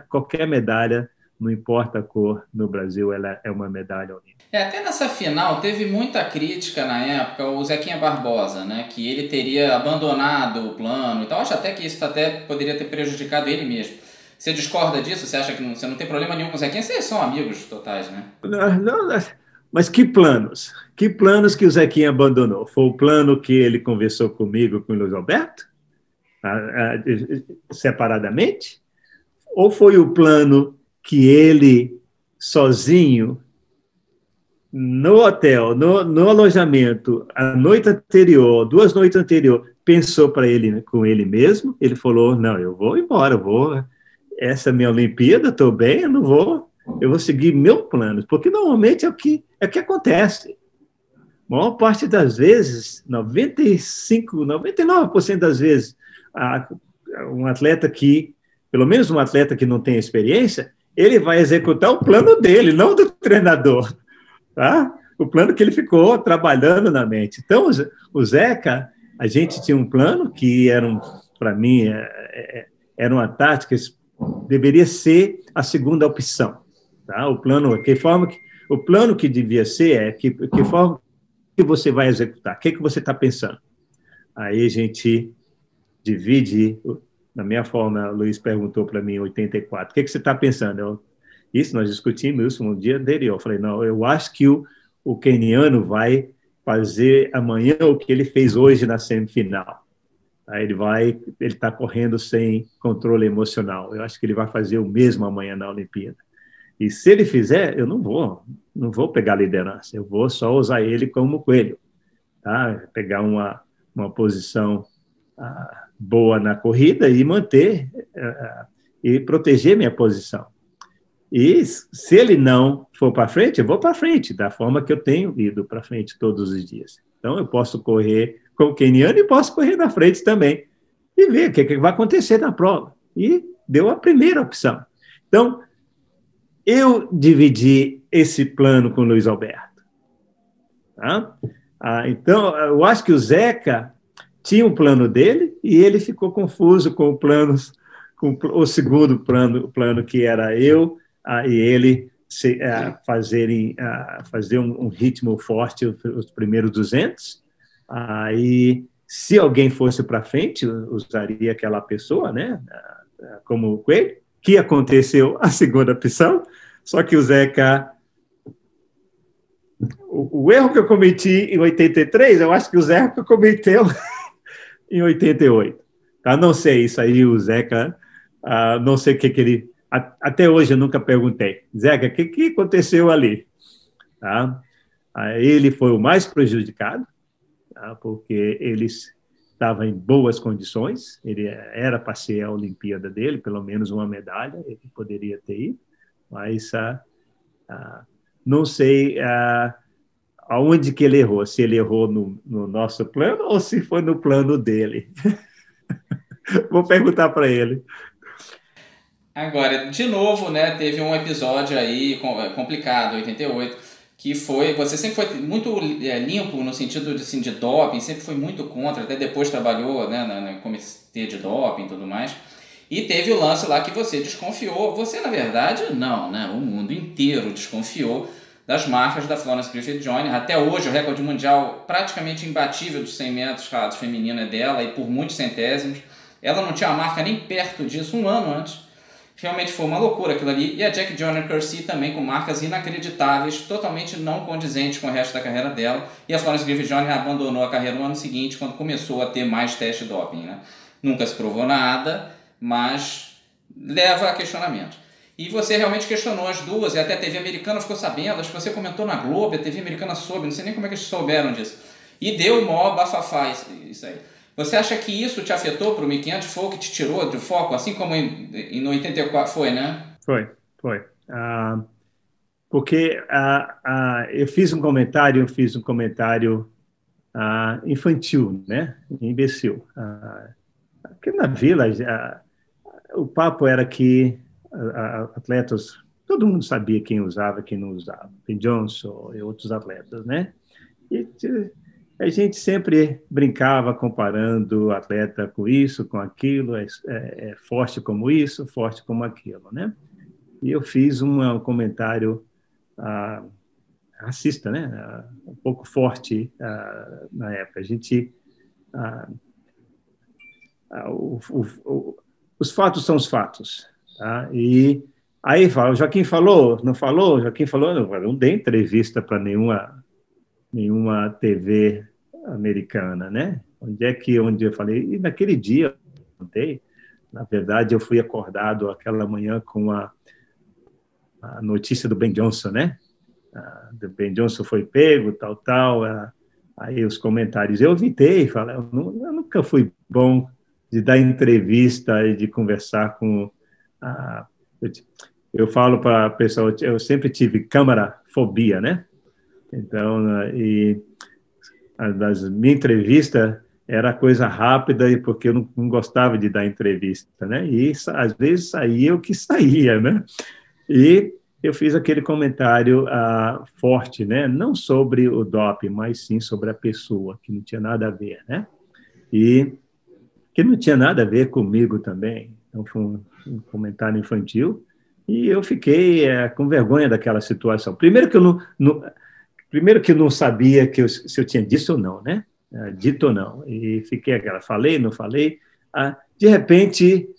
qualquer medalha, não importa a cor, no Brasil ela é uma medalha olímpica. Até nessa final teve muita crítica na época, o Zequinha Barbosa, né, que ele teria abandonado o plano e tal. Acho até que isso até poderia ter prejudicado ele mesmo. Você discorda disso? Você acha que você não tem problema nenhum com o Zequinha? Vocês são amigos totais, né? Não, mas que planos? Que planos que o Zequinha abandonou? Foi o plano que ele conversou comigo, com o Luiz Alberto? Separadamente? Ou foi o plano que ele, sozinho, no hotel, no alojamento, a noite anterior, 2 noites anterior, pensou para ele, com ele mesmo? Ele falou, não, eu vou embora, essa é minha Olimpíada, estou bem, eu vou seguir meu plano, porque normalmente é o que acontece. A maior parte das vezes, 99% das vezes, um atleta pelo menos um atleta que não tem experiência, ele vai executar o plano dele, não do treinador. Tá? O plano que ele ficou trabalhando na mente. Então, o Zeca, a gente tinha um plano que para mim, era uma tática, deveria ser a segunda opção. Tá? O plano que devia ser que forma que você vai executar, o que você está pensando. Aí a gente divide na minha forma, o Luiz perguntou para mim em 84, o que você está pensando? Isso, nós discutimos isso um dia anterior. Eu falei, não, eu acho que o queniano vai fazer amanhã o que ele fez hoje na semifinal. Aí ele está correndo sem controle emocional. Eu acho que ele vai fazer o mesmo amanhã na Olimpíada. E se ele fizer, eu não vou pegar a liderança, eu vou só usar ele como coelho, tá? Pegar uma posição boa na corrida e manter e proteger minha posição. E se ele não for para frente, eu vou para frente, da forma que eu tenho ido para frente todos os dias. Então, eu posso correr com o queniano e posso correr na frente também e ver o que vai acontecer na prova. E deu a primeira opção. Então, eu dividi esse plano com o Luiz Alberto. Tá? Então, eu acho que o Zeca tinha um plano dele e ele ficou confuso com com o segundo plano que era eu e ele fazer um ritmo forte os primeiros 200. Aí, se alguém fosse para frente, usaria aquela pessoa, né, como o coelho, que aconteceu a segunda opção, só que o Zeca... O erro que eu cometi em 83, eu acho que o Zeca cometeu em 88. Tá? Não sei, isso aí o Zeca, não sei o que ele... Até hoje eu nunca perguntei. Zeca, o que aconteceu ali? Tá? Ele foi o mais prejudicado, tá? Porque ele estava em boas condições, ele era para ser a Olimpíada dele, pelo menos uma medalha, ele poderia ter ido, mas não sei aonde que ele errou, se ele errou no nosso plano ou se foi no plano dele. Vou perguntar para ele. Agora, de novo, né, teve um episódio aí complicado, 88, que foi, você sempre foi muito limpo no sentido de, assim, de doping, sempre foi muito contra, até depois trabalhou, né, no comitê de doping e tudo mais, e teve o lance lá que você desconfiou, você na verdade não, né, o mundo inteiro desconfiou das marcas da Florence Griffith Joyner. Até hoje o recorde mundial praticamente imbatível dos 100 metros rasos feminino é dela, e por muitos centésimos, ela não tinha a marca nem perto disso um ano antes. Realmente foi uma loucura aquilo ali. E a Jackie Joyner-Kersee também com marcas inacreditáveis, totalmente não condizentes com o resto da carreira dela. E a Florence Griffith Joyner abandonou a carreira no ano seguinte, quando começou a ter mais teste de doping, né? Nunca se provou nada, mas leva a questionamento. E você realmente questionou as duas, e até a TV americana ficou sabendo, acho que você comentou na Globo, a TV americana soube, não sei nem como é que eles souberam disso. E deu o maior bafafá isso aí. Você acha que isso te afetou para o 1500? Foi o que te tirou do foco, assim como em 84 foi, né? Foi. Porque eu fiz um comentário infantil, né? Imbecil. Porque na Vila, o papo era que atletas, todo mundo sabia quem usava, quem não usava. Ben Johnson e outros atletas, né? E a gente sempre brincava comparando o atleta com isso, com aquilo, é forte como isso, forte como aquilo, né? E eu fiz um comentário racista, né? Um pouco forte na época. A gente... os fatos são os fatos, tá? E aí fala, o Joaquim falou, não falou? Joaquim falou, não dei entrevista para nenhuma TV americana, né? Onde eu falei, e naquele dia eu contei, na verdade eu fui acordado aquela manhã com a notícia do Ben Johnson, né? Do Ben Johnson foi pego, tal, aí os comentários, eu evitei, falei, eu nunca fui bom de dar entrevista e de conversar com eu falo para a pessoa, eu sempre tive câmera fobia, né? Então, das minha entrevista era coisa rápida, porque eu não gostava de dar entrevista, né? E às vezes saía o que saía, né? E eu fiz aquele comentário forte, né? Não sobre o doping, mas sim sobre a pessoa, que não tinha nada a ver, né? E que não tinha nada a ver comigo também. Então, foi um comentário infantil, e eu fiquei com vergonha daquela situação. Primeiro que eu não sabia se eu tinha dito ou não, né? Dito ou não. E fiquei aquela, falei, não falei. de repente,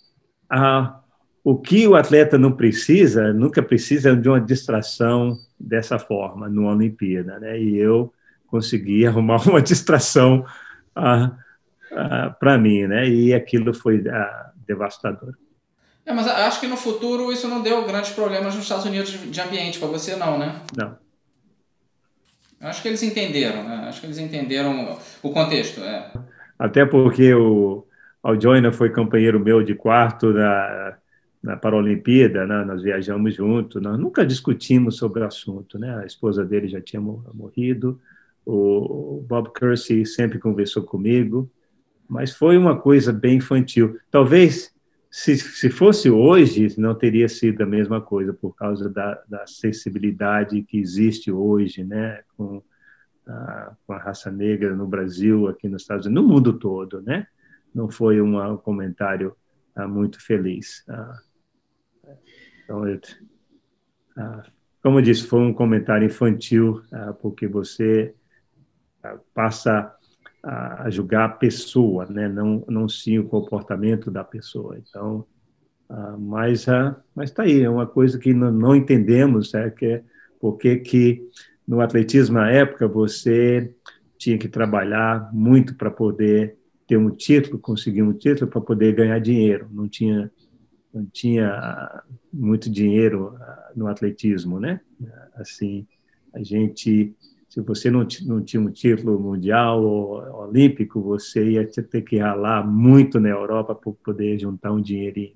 o que o atleta não precisa, nunca precisa de uma distração dessa forma, numa Olimpíada, né? E eu consegui arrumar uma distração para mim, né? E aquilo foi devastador. Mas acho que no futuro isso não deu grandes problemas nos Estados Unidos de ambiente para você, não, né? Não. Acho que eles entenderam, né? Acho que eles entenderam o contexto. Até porque o Joyner foi companheiro meu de quarto na Paralimpíada, né? Nós viajamos juntos, nós nunca discutimos sobre o assunto, né? A esposa dele já tinha morrido, o Bob Kersey sempre conversou comigo, mas foi uma coisa bem infantil. Talvez, se fosse hoje, não teria sido a mesma coisa, por causa da sensibilidade que existe hoje, né? Com a raça negra no Brasil, aqui nos Estados Unidos, no mundo todo, né? Não foi um comentário muito feliz. Então, como eu disse, foi um comentário infantil, porque você passa a julgar a pessoa, né? Não sim o comportamento da pessoa. Então, mas está aí, é uma coisa que não entendemos, que é porque que no atletismo na época você tinha que trabalhar muito para poder ter um título, conseguir um título para poder ganhar dinheiro. Não tinha muito dinheiro no atletismo, né? Assim, se você não tinha um título mundial ou olímpico, você ia ter que ralar muito na Europa para poder juntar um dinheirinho.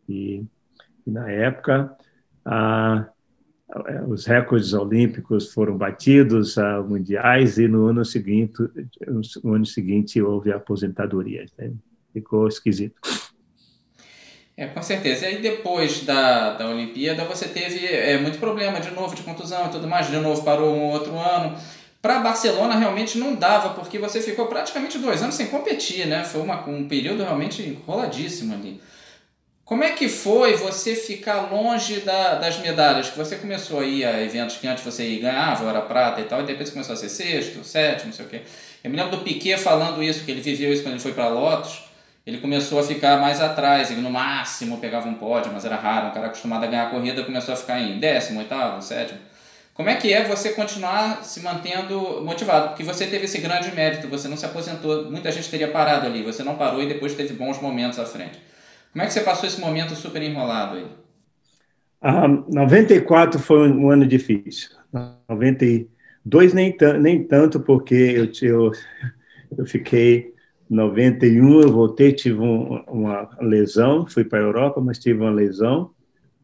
E na época, os recordes olímpicos foram batidos, mundiais, e no ano seguinte houve a aposentadoria. Né? Ficou esquisito. Com certeza. E aí depois da Olimpíada você teve muito problema de novo de contusão e tudo mais, de novo parou um outro ano. Para Barcelona realmente não dava, porque você ficou praticamente 2 anos sem competir, né? Foi um período realmente enroladíssimo ali. Como é que foi você ficar longe das medalhas? Que você começou a ir a eventos que antes você ganhava, era prata e tal, e depois você começou a ser sexto, sétimo, não sei o quê. Eu me lembro do Piquet falando isso, que ele viveu isso quando ele foi para Lotus. Ele começou a ficar mais atrás, ele no máximo pegava um pódio, mas era raro, um cara acostumado a ganhar a corrida começou a ficar em 10º, 8º, 7º. Como é que você continuar se mantendo motivado? Porque você teve esse grande mérito, você não se aposentou, muita gente teria parado ali, você não parou e depois teve bons momentos à frente. Como é que você passou esse momento super enrolado aí? 94 foi um ano difícil. 92 nem tanto, porque eu fiquei 91, eu voltei, tive uma lesão, fui para a Europa, mas tive uma lesão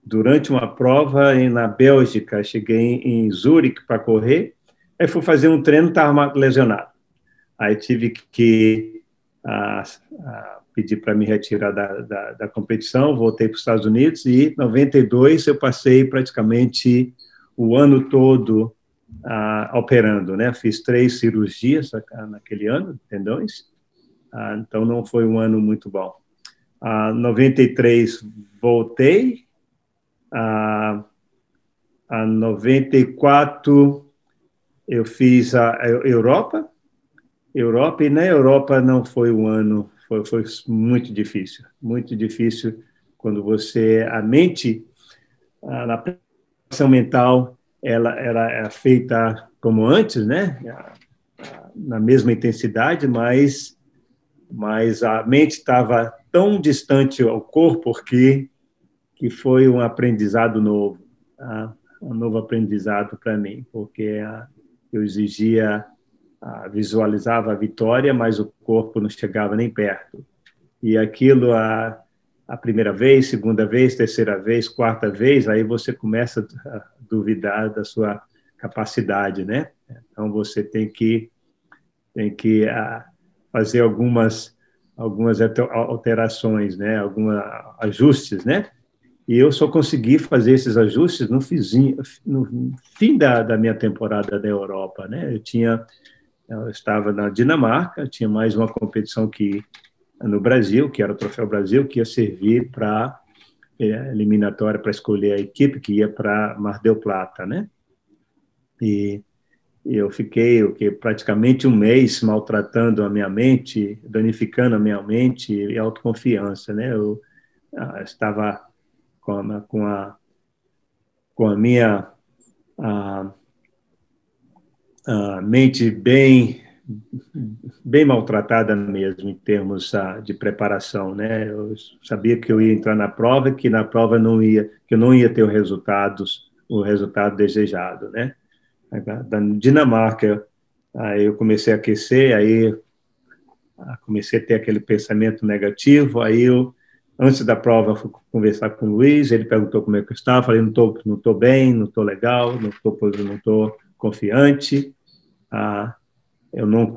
durante uma prova na Bélgica. Cheguei em Zurique para correr, aí fui fazer um treino, estava lesionado. Aí tive que pedir para me retirar da competição, voltei para os Estados Unidos e em 92 eu passei praticamente o ano todo operando, né? Fiz 3 cirurgias naquele ano, tendões, então não foi um ano muito bom. 93 voltei, 94 eu fiz a Europa, e na Europa não foi um ano, foi muito difícil quando a mente, na preparação mental, ela é feita como antes, né? Na mesma intensidade, mas a mente estava tão distante ao corpo que foi um aprendizado novo, um novo aprendizado para mim, porque eu visualizava a vitória, mas o corpo não chegava nem perto. E aquilo, a primeira vez, segunda vez, terceira vez, quarta vez, aí você começa a duvidar da sua capacidade, né? Então, você tem que fazer algumas alterações, né? Alguns ajustes, né? E eu só consegui fazer esses ajustes no fim da minha temporada da Europa, né? Eu estava na Dinamarca, tinha mais uma competição no Brasil, que era o Troféu Brasil, que ia servir para eliminatória, para escolher a equipe que ia para Mar del Plata, né? E E eu fiquei praticamente um mês maltratando a minha mente, danificando a minha mente e autoconfiança, né? Eu estava com a minha a, a mente bem maltratada mesmo, em termos de preparação, né? Eu sabia que eu ia entrar na prova, que na prova que eu não ia ter o resultado desejado, né? Da Dinamarca, aí eu comecei a aquecer, aí comecei a ter aquele pensamento negativo, aí eu, antes da prova, fui conversar com o Luiz, ele perguntou como é que eu estava, falei, não tô bem, não estou legal, não tô confiante, eu não,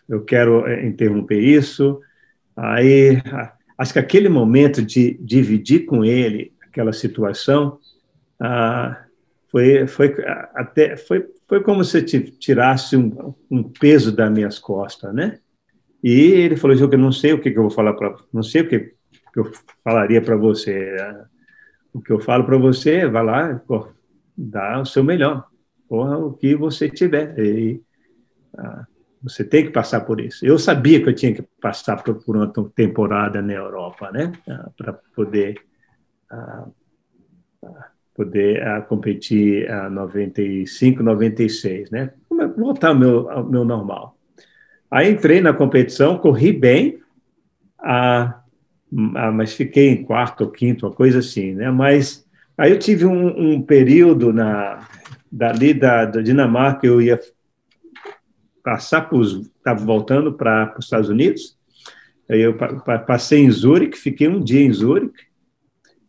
eu quero interromper isso. Aí, acho que aquele momento de dividir com ele aquela situação, foi como se tirasse um peso das minhas costas, né? E ele falou, Jô, que eu não sei o que eu vou falar não sei o que eu falaria para você. O que eu falo para você, vai lá, dá o seu melhor, o que você tiver. E, você tem que passar por isso. Eu sabia que eu tinha que passar por uma temporada na Europa, né? Para poder competir a 95, 96, né? Voltar ao meu normal. Aí entrei na competição, corri bem, mas fiquei em quarto ou quinto, uma coisa assim, né? Mas aí eu tive um período dali da Dinamarca, eu ia estava voltando para os Estados Unidos, aí eu passei em Zurique, fiquei um dia em Zurique,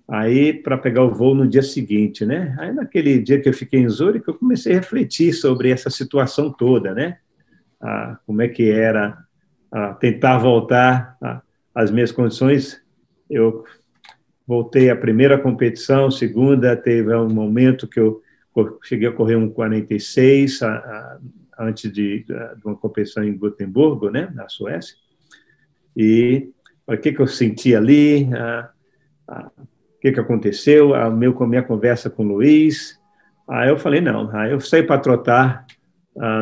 aí para pegar o voo no dia seguinte, né? Aí naquele dia que eu fiquei em Zurique, eu comecei a refletir sobre essa situação toda, né? Como é que era tentar voltar às minhas condições. Eu voltei à primeira competição, segunda, teve um momento que eu cheguei a correr um 46 antes de uma competição em Gotemburgo, né, na Suécia. E o que eu senti ali, o que aconteceu, minha conversa com o Luiz. Aí eu falei, não, aí eu saí para trotar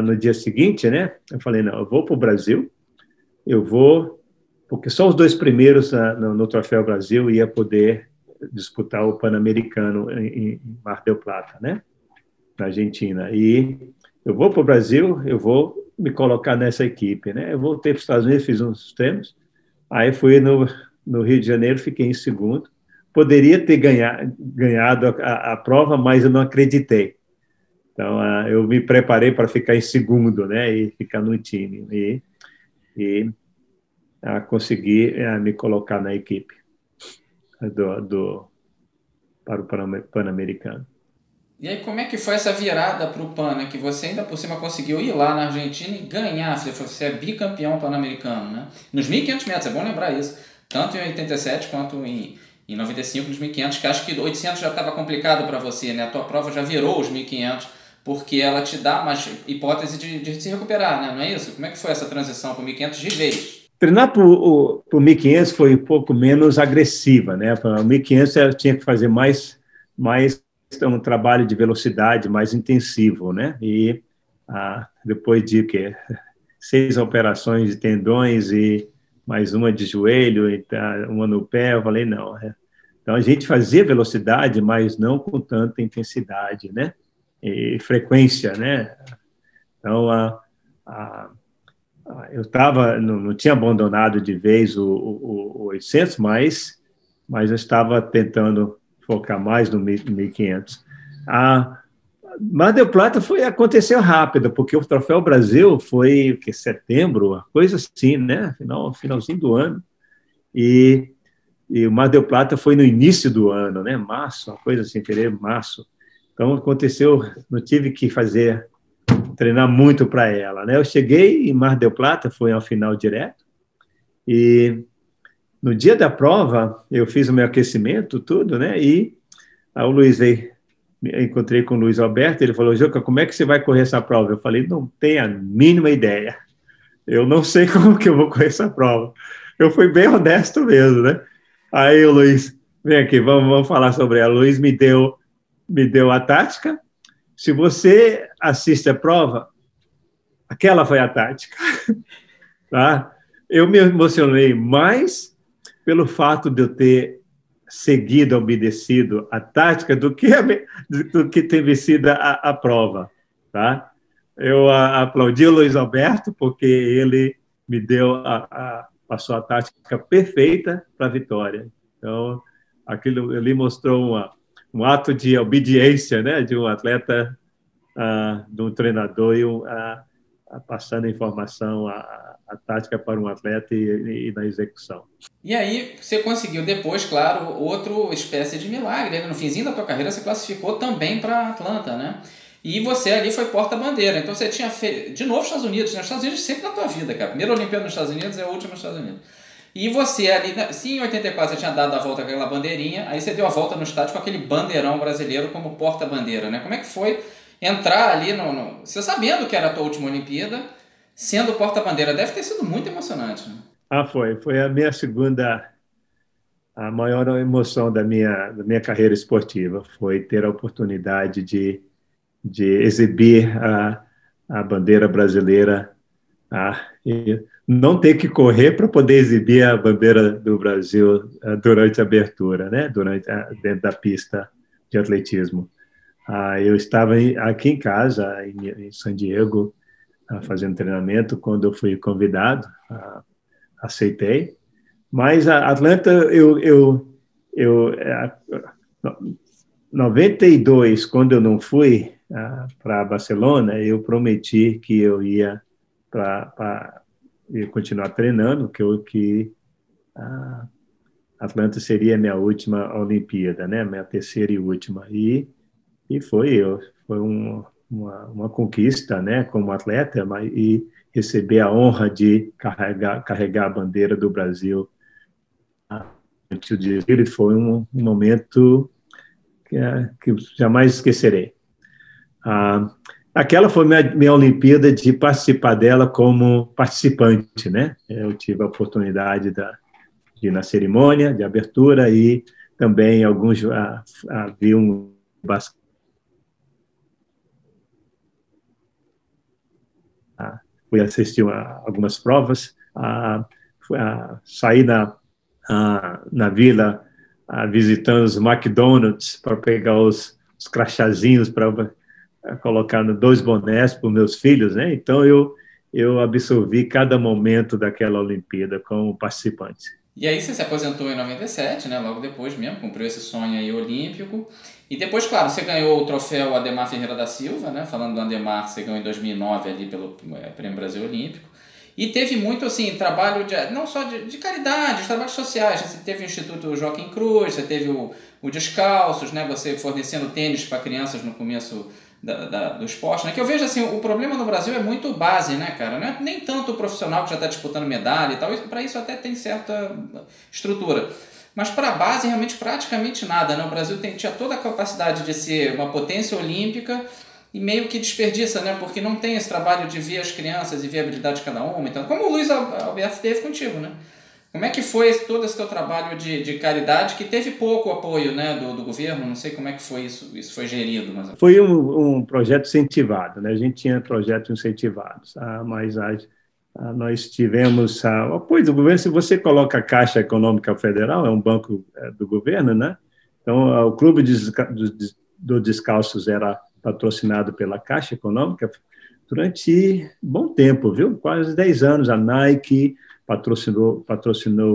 no dia seguinte, né? Eu falei, não, eu vou para o Brasil, porque só os dois primeiros no Troféu Brasil ia poder disputar o Pan-Americano em Mar del Plata, né? Na Argentina. E eu vou para o Brasil, eu vou me colocar nessa equipe, né? Eu voltei para os Estados Unidos, fiz uns treinos, aí fui no Rio de Janeiro, fiquei em segundo. Poderia ter ganhado a prova, mas eu não acreditei. Então, eu me preparei para ficar em segundo, né? E ficar no time. E consegui me colocar na equipe para o Pan-Americano. E aí, como é que foi essa virada para o Pan, né? Que você ainda por cima conseguiu ir lá na Argentina e ganhar, você é bicampeão pan-americano, né? Nos 1.500 metros, é bom lembrar isso, tanto em 87 quanto em 95, nos 1.500, que acho que 800 já estava complicado para você, né? A tua prova já virou os 1.500, porque ela te dá mais hipótese de se recuperar, né? Não é isso? Como é que foi essa transição para o 1.500 de vez? Treinar para o 1.500 foi um pouco menos agressiva, né? Para o 1.500 eu tinha que fazer mais um trabalho de velocidade mais intensivo, né? E depois de 6 operações de tendões e mais uma de joelho, e uma no pé, eu falei, não. Então, a gente fazia velocidade, mas não com tanta intensidade, né? E frequência, né? Então, eu não tinha abandonado de vez o 800, mas eu estava tentando focar mais no 1.500. Mar del Plata aconteceu rápido, porque o Troféu Brasil foi setembro, coisa assim, né? Finalzinho do ano. E o Mar del Plata foi no início do ano, né? Março, uma coisa assim, fevereiro, março. Então aconteceu, não tive que treinar muito para ela, né? Eu cheguei em Mar del Plata, foi ao final direto, e no dia da prova eu fiz o meu aquecimento, tudo, né? E o Luiz veio. Encontrei com o Luiz Alberto, ele falou, Juca, como é que você vai correr essa prova? Eu falei, não tenho a mínima ideia. Eu não sei como que eu vou correr essa prova. Eu fui bem honesto mesmo, né? Aí o Luiz, vem aqui, vamos falar sobre ela. O Luiz me deu a tática. Se você assiste a prova, aquela foi a tática. Tá? Eu me emocionei mais pelo fato de eu ter seguido, obedecido a tática do que ter vencido a prova. Tá? Eu aplaudi o Luiz Alberto porque ele me deu passou a tática perfeita para a vitória. Então, aquilo ali mostrou um ato de obediência, né, de um atleta, de um treinador passando a informação, a tática para um atleta e na execução. E aí você conseguiu depois, claro, outra espécie de milagre. No finzinho da tua carreira você classificou também para Atlanta, né? E você ali foi porta-bandeira. Então você tinha feito, de novo, Estados Unidos. Né? Estados Unidos sempre na tua vida, cara. Primeira Olimpíada nos Estados Unidos é a última nos Estados Unidos. E você ali, se em 84 você tinha dado a volta com aquela bandeirinha, aí você deu a volta no estádio com aquele bandeirão brasileiro como porta-bandeira, né? Como é que foi entrar ali, você sabendo que era a tua última Olimpíada, sendo porta-bandeira? Deve ter sido muito emocionante, né? Foi a minha segunda, a maior emoção da minha carreira esportiva, foi ter a oportunidade de exibir a bandeira brasileira, e não ter que correr para poder exibir a bandeira do Brasil durante a abertura, né? Dentro da pista de atletismo. Eu estava aqui em casa, em San Diego, fazendo treinamento, quando eu fui convidado, aceitei. Mas a Atlanta, eu 92, quando eu não fui para Barcelona, eu prometi que eu ia continuar treinando, que Atlanta seria a minha última Olimpíada, né? Minha terceira e última. E foi uma conquista, né? Como atleta, e receber a honra de carregar a bandeira do Brasil antes do desfile foi um momento que eu jamais esquecerei. Aquela foi minha Olimpíada de participar dela como participante, né? Eu tive a oportunidade de ir na cerimônia de abertura e também vi fui assistir algumas provas, saí na vila visitando os McDonald's para pegar os crachazinhos para colocar 2 bonés para os meus filhos, né? Então eu absorvi cada momento daquela Olimpíada como participante. E aí você se aposentou em 97, né? Logo depois mesmo, cumpriu esse sonho aí olímpico. E depois, claro, você ganhou o troféu Ademar Ferreira da Silva, né? Falando do Ademar, você ganhou em 2009 ali pelo Prêmio Brasil Olímpico. E teve muito, assim, trabalho não só de caridade, de trabalhos sociais. Você teve o Instituto Joaquim Cruz, você teve o Descalços, né? Você fornecendo tênis para crianças no começo do esporte, né? Que eu vejo assim, o problema no Brasil é muito base, né, cara? Não é nem tanto o profissional que já está disputando medalha e tal, para isso até tem certa estrutura. Mas para a base, realmente, praticamente nada, né? O Brasil tinha toda a capacidade de ser uma potência olímpica e meio que desperdiça, né? Porque não tem esse trabalho de ver as crianças e ver a habilidade de cada uma. Então, como o Luiz Alberto teve contigo, né? Como é que foi todo esse teu trabalho de caridade que teve pouco apoio, né, do governo? Não sei como é que foi isso foi gerido. Mas... Foi um projeto incentivado, né? A gente tinha projetos incentivados, mas nós tivemos o apoio do governo. Se você coloca a Caixa Econômica Federal, é um banco do governo, né? Então, o Clube do Descalços era patrocinado pela Caixa Econômica durante bom tempo, viu? Quase 10 anos. A Nike patrocinou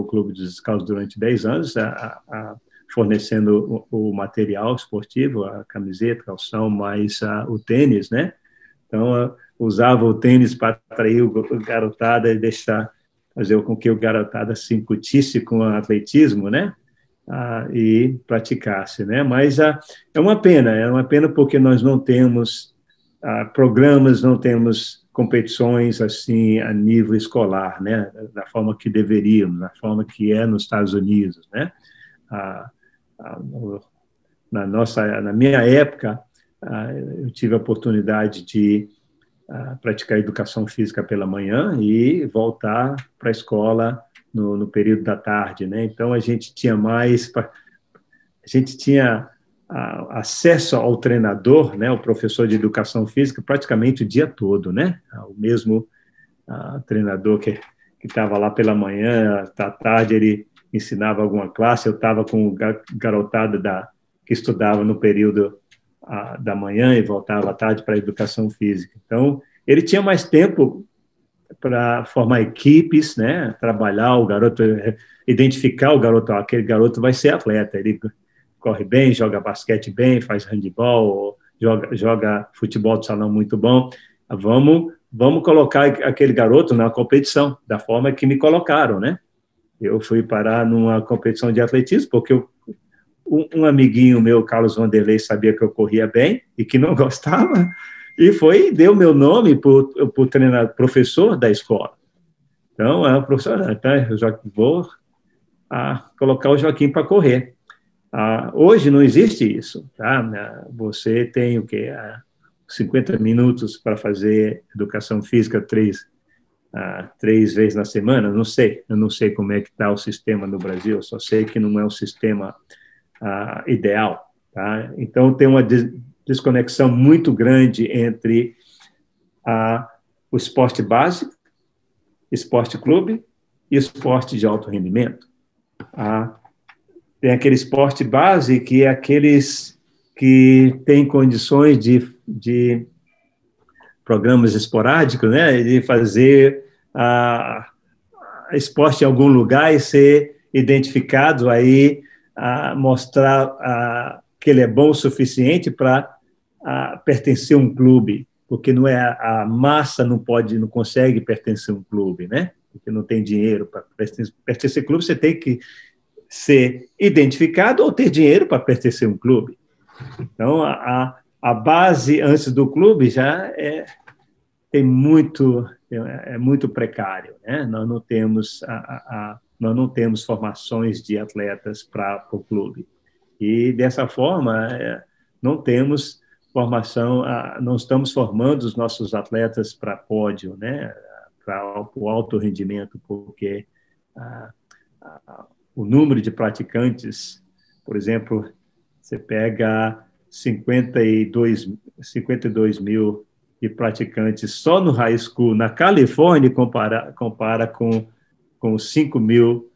o Clube dos Descalços durante 10 anos, fornecendo o material esportivo, a camiseta, calção, mais o tênis, né? Então, usava o tênis para atrair o garotada e fazer com que o garotada se incutisse com o atletismo, né? E praticasse, né? Mas é uma pena porque nós não temos programas, não temos competições assim a nível escolar, né? Da forma que deveríamos, da forma que é nos Estados Unidos, né? Na minha época, eu tive a oportunidade de praticar educação física pela manhã e voltar para a escola no período da tarde, né? Então a gente tinha acesso ao treinador, né, o professor de educação física, praticamente o dia todo, né? O mesmo treinador que estava lá pela manhã, à tarde ele ensinava alguma classe, eu estava com garotada que estudava no período da manhã e voltava à tarde para a educação física. Então, ele tinha mais tempo para formar equipes, né, trabalhar o garoto, identificar o garoto, aquele garoto vai ser atleta, ele corre bem, joga basquete bem, faz handebol, joga futebol de salão muito bom, vamos colocar aquele garoto na competição, da forma que me colocaram, né? Eu fui parar numa competição de atletismo, porque um amiguinho meu, Carlos Vanderlei, sabia que eu corria bem e que não gostava, e deu meu nome para o treinador, professor da escola. Então, o professor, então, eu já vou colocar o Joaquim para correr. Hoje não existe isso, tá? Você tem o quê? 50 minutos para fazer educação física três vezes na semana, não sei, eu não sei como é que está o sistema no Brasil, eu só sei que não é um sistema ideal, tá? Então tem uma desconexão muito grande entre o esporte básico, esporte clube e esporte de alto rendimento. Tem aquele esporte base que é aqueles que têm condições de programas esporádicos, né, de fazer esporte em algum lugar e ser identificado aí, mostrar que ele é bom o suficiente para pertencer a um clube, porque não é a massa não consegue pertencer a um clube, né? Porque não tem dinheiro para pertencer a um clube, você tem que ser identificado ou ter dinheiro para pertencer a um clube. Então, a base antes do clube já é muito precário, né? Nós não temos formações de atletas para o clube. E, dessa forma, não temos formação, não estamos formando os nossos atletas para pódio, né? Para o alto rendimento, porque o número de praticantes, por exemplo, você pega 52 mil de praticantes só no high school na Califórnia, compara com 5 mil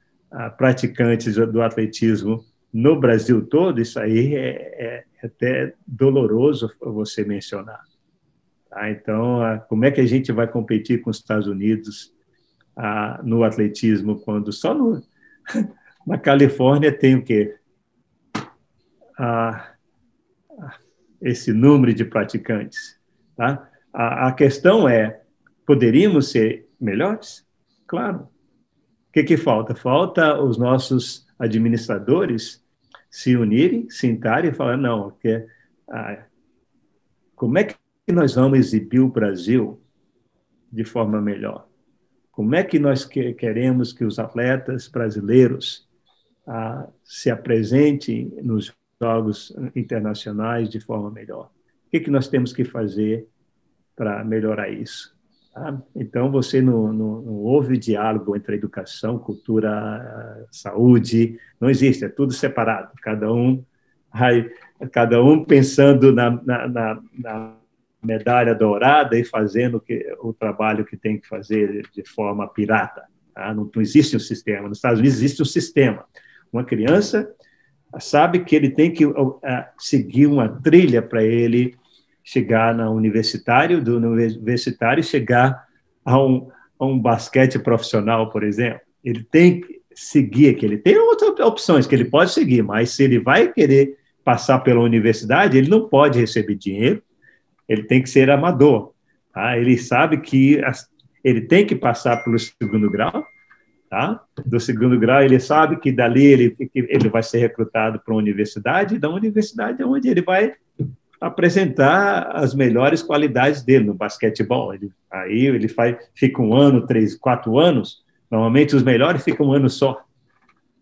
praticantes do atletismo no Brasil todo, isso aí é até doloroso você mencionar. Tá? Então, como é que a gente vai competir com os Estados Unidos no atletismo, quando só na Califórnia tem o quê? Esse número de praticantes. Tá? A questão é, poderíamos ser melhores? Claro. O que falta? Falta os nossos administradores se unirem, sentarem e falar, não, como é que nós vamos exibir o Brasil de forma melhor? Como é que nós queremos que os atletas brasileiros se apresentem nos jogos internacionais de forma melhor? O que nós temos que fazer para melhorar isso? Tá? Então, você não houve diálogo entre educação, cultura, saúde, não existe, é tudo separado, cada um pensando na medalha dourada e fazendo o trabalho que tem que fazer de forma pirata. Tá? Não existe um sistema. Nos Estados Unidos existe um sistema. Uma criança sabe que ele tem que seguir uma trilha para ele chegar do universitário chegar a um basquete profissional, por exemplo. Ele tem que seguir aquele. Tem outras opções que ele pode seguir, mas se ele vai querer passar pela universidade, ele não pode receber dinheiro, ele tem que ser amador. Tá? Ele sabe que ele tem que passar pelo segundo grau, tá? Do segundo grau, ele sabe que dali ele vai ser recrutado para uma universidade, e da universidade é onde ele vai apresentar as melhores qualidades dele no basquetebol. Aí ele fica 1 ano, 3, 4 anos, normalmente os melhores ficam 1 ano só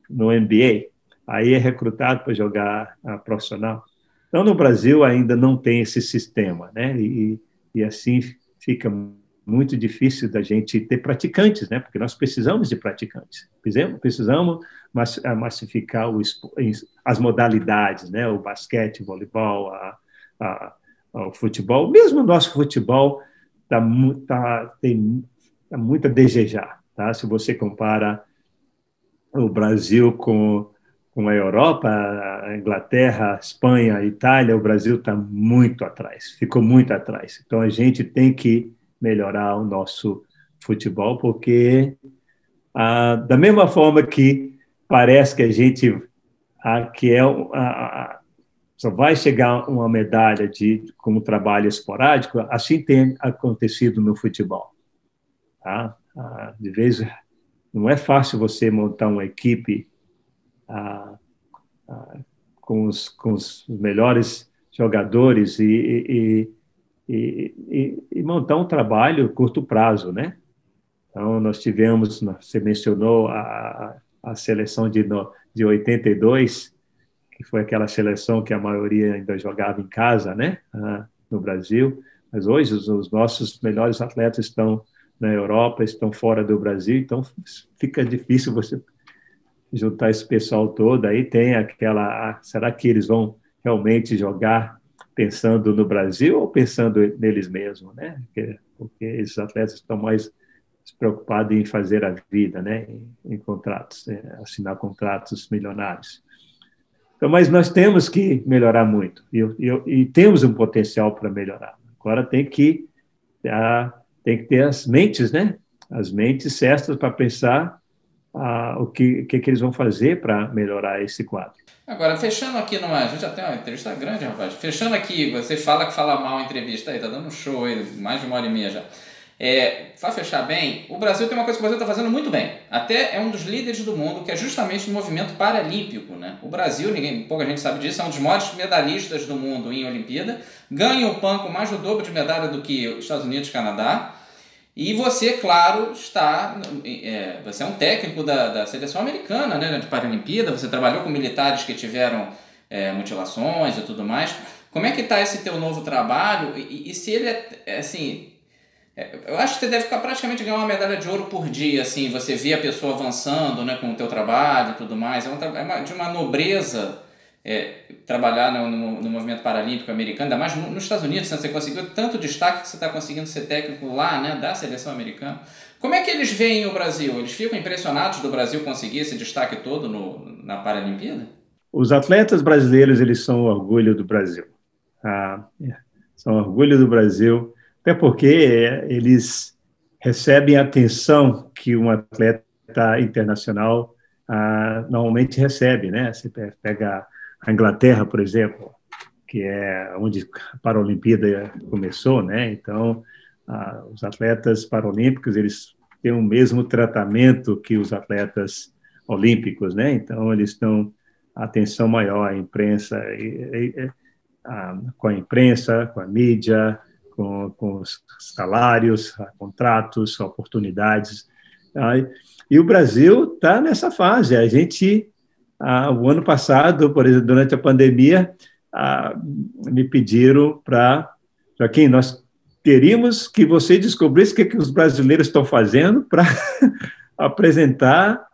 no NBA, aí é recrutado para jogar profissional. Então, no Brasil ainda não tem esse sistema, né? E assim fica muito difícil da gente ter praticantes, né? Porque nós precisamos de praticantes. Precisamos massificar as modalidades, né? O basquete, o voleibol, o futebol. Mesmo o nosso futebol tem muito a desejar, tá? Se você compara o Brasil com a Europa, a Inglaterra, a Espanha, a Itália, o Brasil está muito atrás, ficou muito atrás. Então, a gente tem que melhorar o nosso futebol, porque da mesma forma que parece que a gente só vai chegar uma medalha com um trabalho esporádico, assim tem acontecido no futebol. Tá? De vez não é fácil você montar uma equipe com os melhores jogadores e montar um trabalho a curto prazo, né? Então, nós tivemos, você mencionou a seleção de 82, que foi aquela seleção que a maioria ainda jogava em casa, né? No Brasil. Mas hoje os nossos melhores atletas estão na Europa, estão fora do Brasil, então fica difícil você juntar esse pessoal todo. Aí tem será que eles vão realmente jogar pensando no Brasil ou pensando neles mesmos, né? Porque esses atletas estão mais preocupados em fazer a vida, né? Em contratos, assinar contratos milionários. Então, mas nós temos que melhorar muito e temos um potencial para melhorar. Agora tem que ter as mentes, né? As mentes certas para pensar o que eles vão fazer para melhorar esse quadro. Agora, fechando aqui a gente já tem uma entrevista grande, rapaz. Fechando aqui, você fala que fala mal a entrevista aí, tá dando um show aí, mais de 1h30 já. Para fechar bem, o Brasil tem uma coisa que o Brasil está fazendo muito bem. Até é um dos líderes do mundo, que é justamente o movimento paralímpico, né? O Brasil, pouca gente sabe disso, é um dos maiores medalhistas do mundo em Olimpíada. Ganha o PAN com mais do dobro de medalha do que os Estados Unidos e Canadá. E você, claro, você é um técnico da seleção americana, né, de Paralimpíada, você trabalhou com militares que tiveram mutilações e tudo mais. Como é que está esse teu novo trabalho? E se ele eu acho que você deve ficar praticamente ganhando uma medalha de ouro por dia, assim, você vê a pessoa avançando, né, com o teu trabalho e tudo mais. De uma nobreza trabalhar no movimento paralímpico americano, ainda mais nos Estados Unidos, né? Você conseguiu tanto destaque que você está conseguindo ser técnico lá, né, da seleção americana. Como é que eles veem o Brasil? Eles ficam impressionados do Brasil conseguir esse destaque todo na Paralimpíada? Os atletas brasileiros, eles são o orgulho do Brasil. São orgulho do Brasil, até porque eles recebem a atenção que um atleta internacional normalmente recebe, né? Você pega a Inglaterra, por exemplo, que é onde a Paralimpíada começou, né? Então, os atletas paralímpicos, eles têm o mesmo tratamento que os atletas olímpicos, né? Então, eles dão atenção maior à imprensa, com a imprensa, com a mídia, com os salários, contratos, oportunidades. E o Brasil está nessa fase. A gente, o ano passado, por exemplo, durante a pandemia, me pediram Joaquim, nós queríamos que você descobrisse o que os brasileiros estão fazendo para apresentar,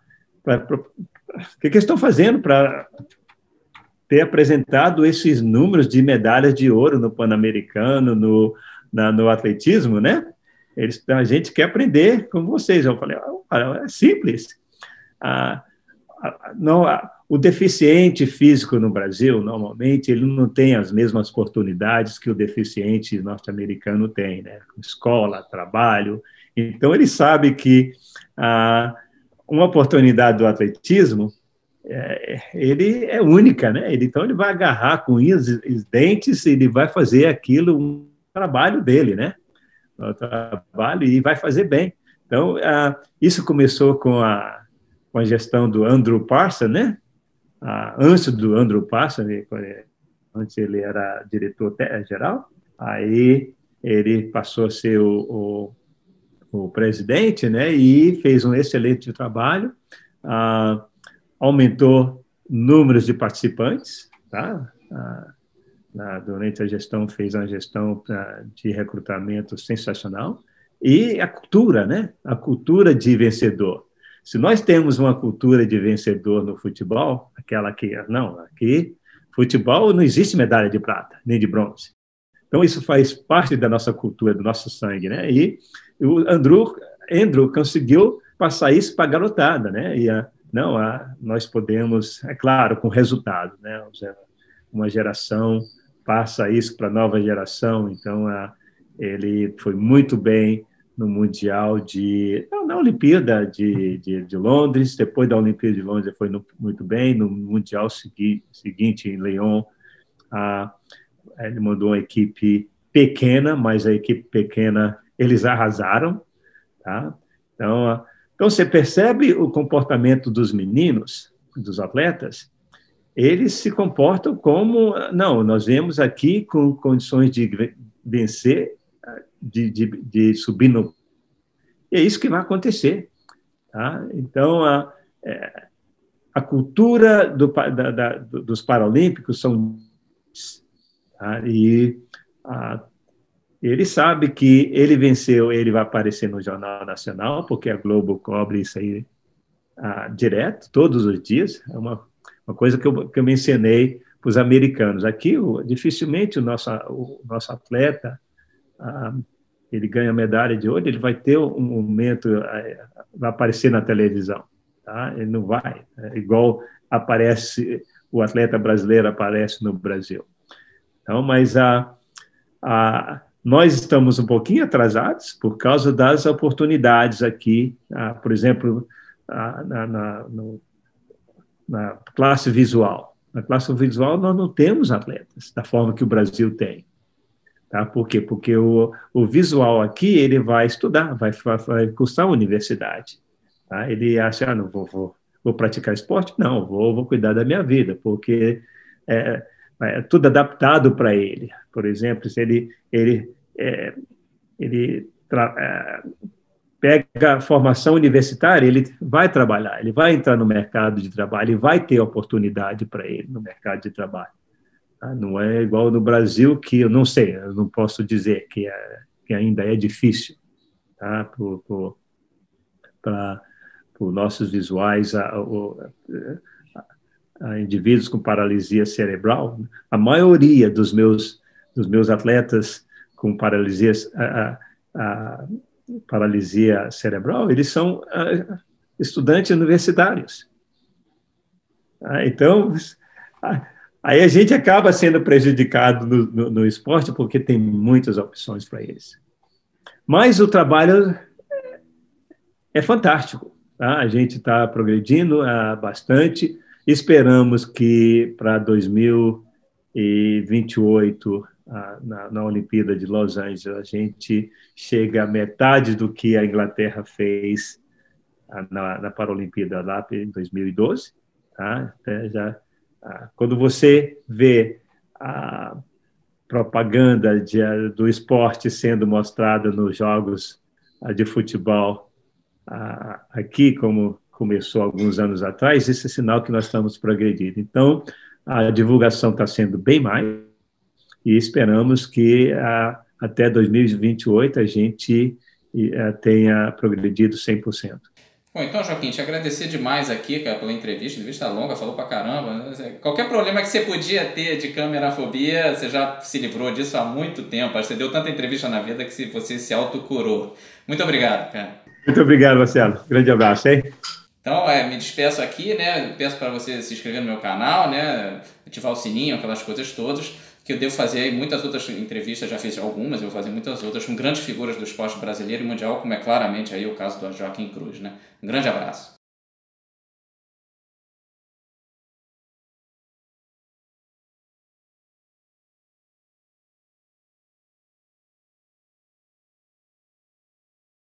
o que eles estão fazendo para ter apresentado esses números de medalhas de ouro no Pan-Americano, no atletismo, né? A gente quer aprender com vocês. Eu falei, é simples. O deficiente físico no Brasil, normalmente, ele não tem as mesmas oportunidades que o deficiente norte-americano tem, né? Escola, trabalho. Então, ele sabe que uma oportunidade do atletismo ele é única, né? Então, ele vai agarrar com os dentes, ele vai fazer aquilo, um trabalho dele, né? O trabalho, e vai fazer bem. Então, isso começou com a gestão do Andrew Parsons, né? Antes do Andrew Parsons, antes ele era diretor-geral, aí ele passou a ser o presidente, né? E fez um excelente trabalho, aumentou números de participantes, tá? Durante a gestão, fez uma gestão de recrutamento sensacional, E a cultura, né? A cultura de vencedor. Se nós temos uma cultura de vencedor no futebol, aquela que, não, aqui, futebol não existe medalha de prata, nem de bronze. Então, isso faz parte da nossa cultura, do nosso sangue, né? E o Andrew conseguiu passar isso para a garotada, né? E nós podemos, é claro, com resultado, né? Uma geração passa isso para a nova geração, então ele foi muito bem no Mundial na Olimpíada de Londres, depois da Olimpíada de Londres ele foi muito bem, no Mundial seguinte em Lyon, ele mandou uma equipe pequena, mas a equipe pequena eles arrasaram, tá? Então você percebe o comportamento dos meninos, dos atletas, eles se comportam como, não, nós viemos aqui com condições de vencer, de subir no... E é isso que vai acontecer, tá? Então, a cultura dos Paralímpicos são... Tá? E ele sabe que ele venceu, ele vai aparecer no Jornal Nacional, porque a Globo cobre isso aí direto, todos os dias. É uma coisa que eu mencionei para os americanos. Aqui, dificilmente o nosso atleta, ele ganha medalha de ouro, ele vai ter um momento, vai aparecer na televisão. Tá? Ele não vai. É igual aparece, o atleta brasileiro aparece no Brasil. Então, mas nós estamos um pouquinho atrasados por causa das oportunidades aqui, por exemplo, na classe visual. Na classe visual, nós não temos atletas da forma que o Brasil tem. Tá? Por quê? Porque o visual aqui, ele vai estudar, vai cursar a universidade. Tá? Ele acha, não, vou praticar esporte? Não, vou cuidar da minha vida, porque é tudo adaptado para ele. Por exemplo, se ele pega a formação universitária, ele vai trabalhar, ele vai entrar no mercado de trabalho, ele vai ter oportunidade para ele no mercado de trabalho. Tá? Não é igual no Brasil, que eu não sei, eu não posso dizer que ainda é difícil, tá? Para nossos visuais, indivíduos com paralisia cerebral. A maioria dos meus atletas com paralisia cerebral, eles são estudantes universitários. Então, aí a gente acaba sendo prejudicado no esporte porque tem muitas opções para eles. Mas o trabalho é fantástico. Tá? A gente está progredindo bastante. Esperamos que para 2028, na Olimpíada de Los Angeles, a gente chegue a metade do que a Inglaterra fez na Paralimpíada lá em 2012. Tá? Quando você vê a propaganda do esporte sendo mostrada nos jogos de futebol aqui, como começou alguns anos atrás, esse é sinal que nós estamos progredindo. Então, a divulgação está sendo bem mais e esperamos que até 2028 a gente tenha progredido 100%. Bom, então, Joaquim, te agradecer demais aqui, cara, pela entrevista longa, falou pra caramba. Qualquer problema que você podia ter de camerafobia, você já se livrou disso há muito tempo. Você deu tanta entrevista na vida que você se autocurou. Muito obrigado, cara. Muito obrigado, Marcelo. Grande abraço, hein? Então, me despeço aqui, né? Peço para você se inscrever no meu canal, né? Ativar o sininho, aquelas coisas todas, que eu devo fazer aí muitas outras entrevistas, já fiz algumas, eu vou fazer muitas outras com grandes figuras do esporte brasileiro e mundial, como é claramente aí o caso do Joaquim Cruz, né? Um grande abraço.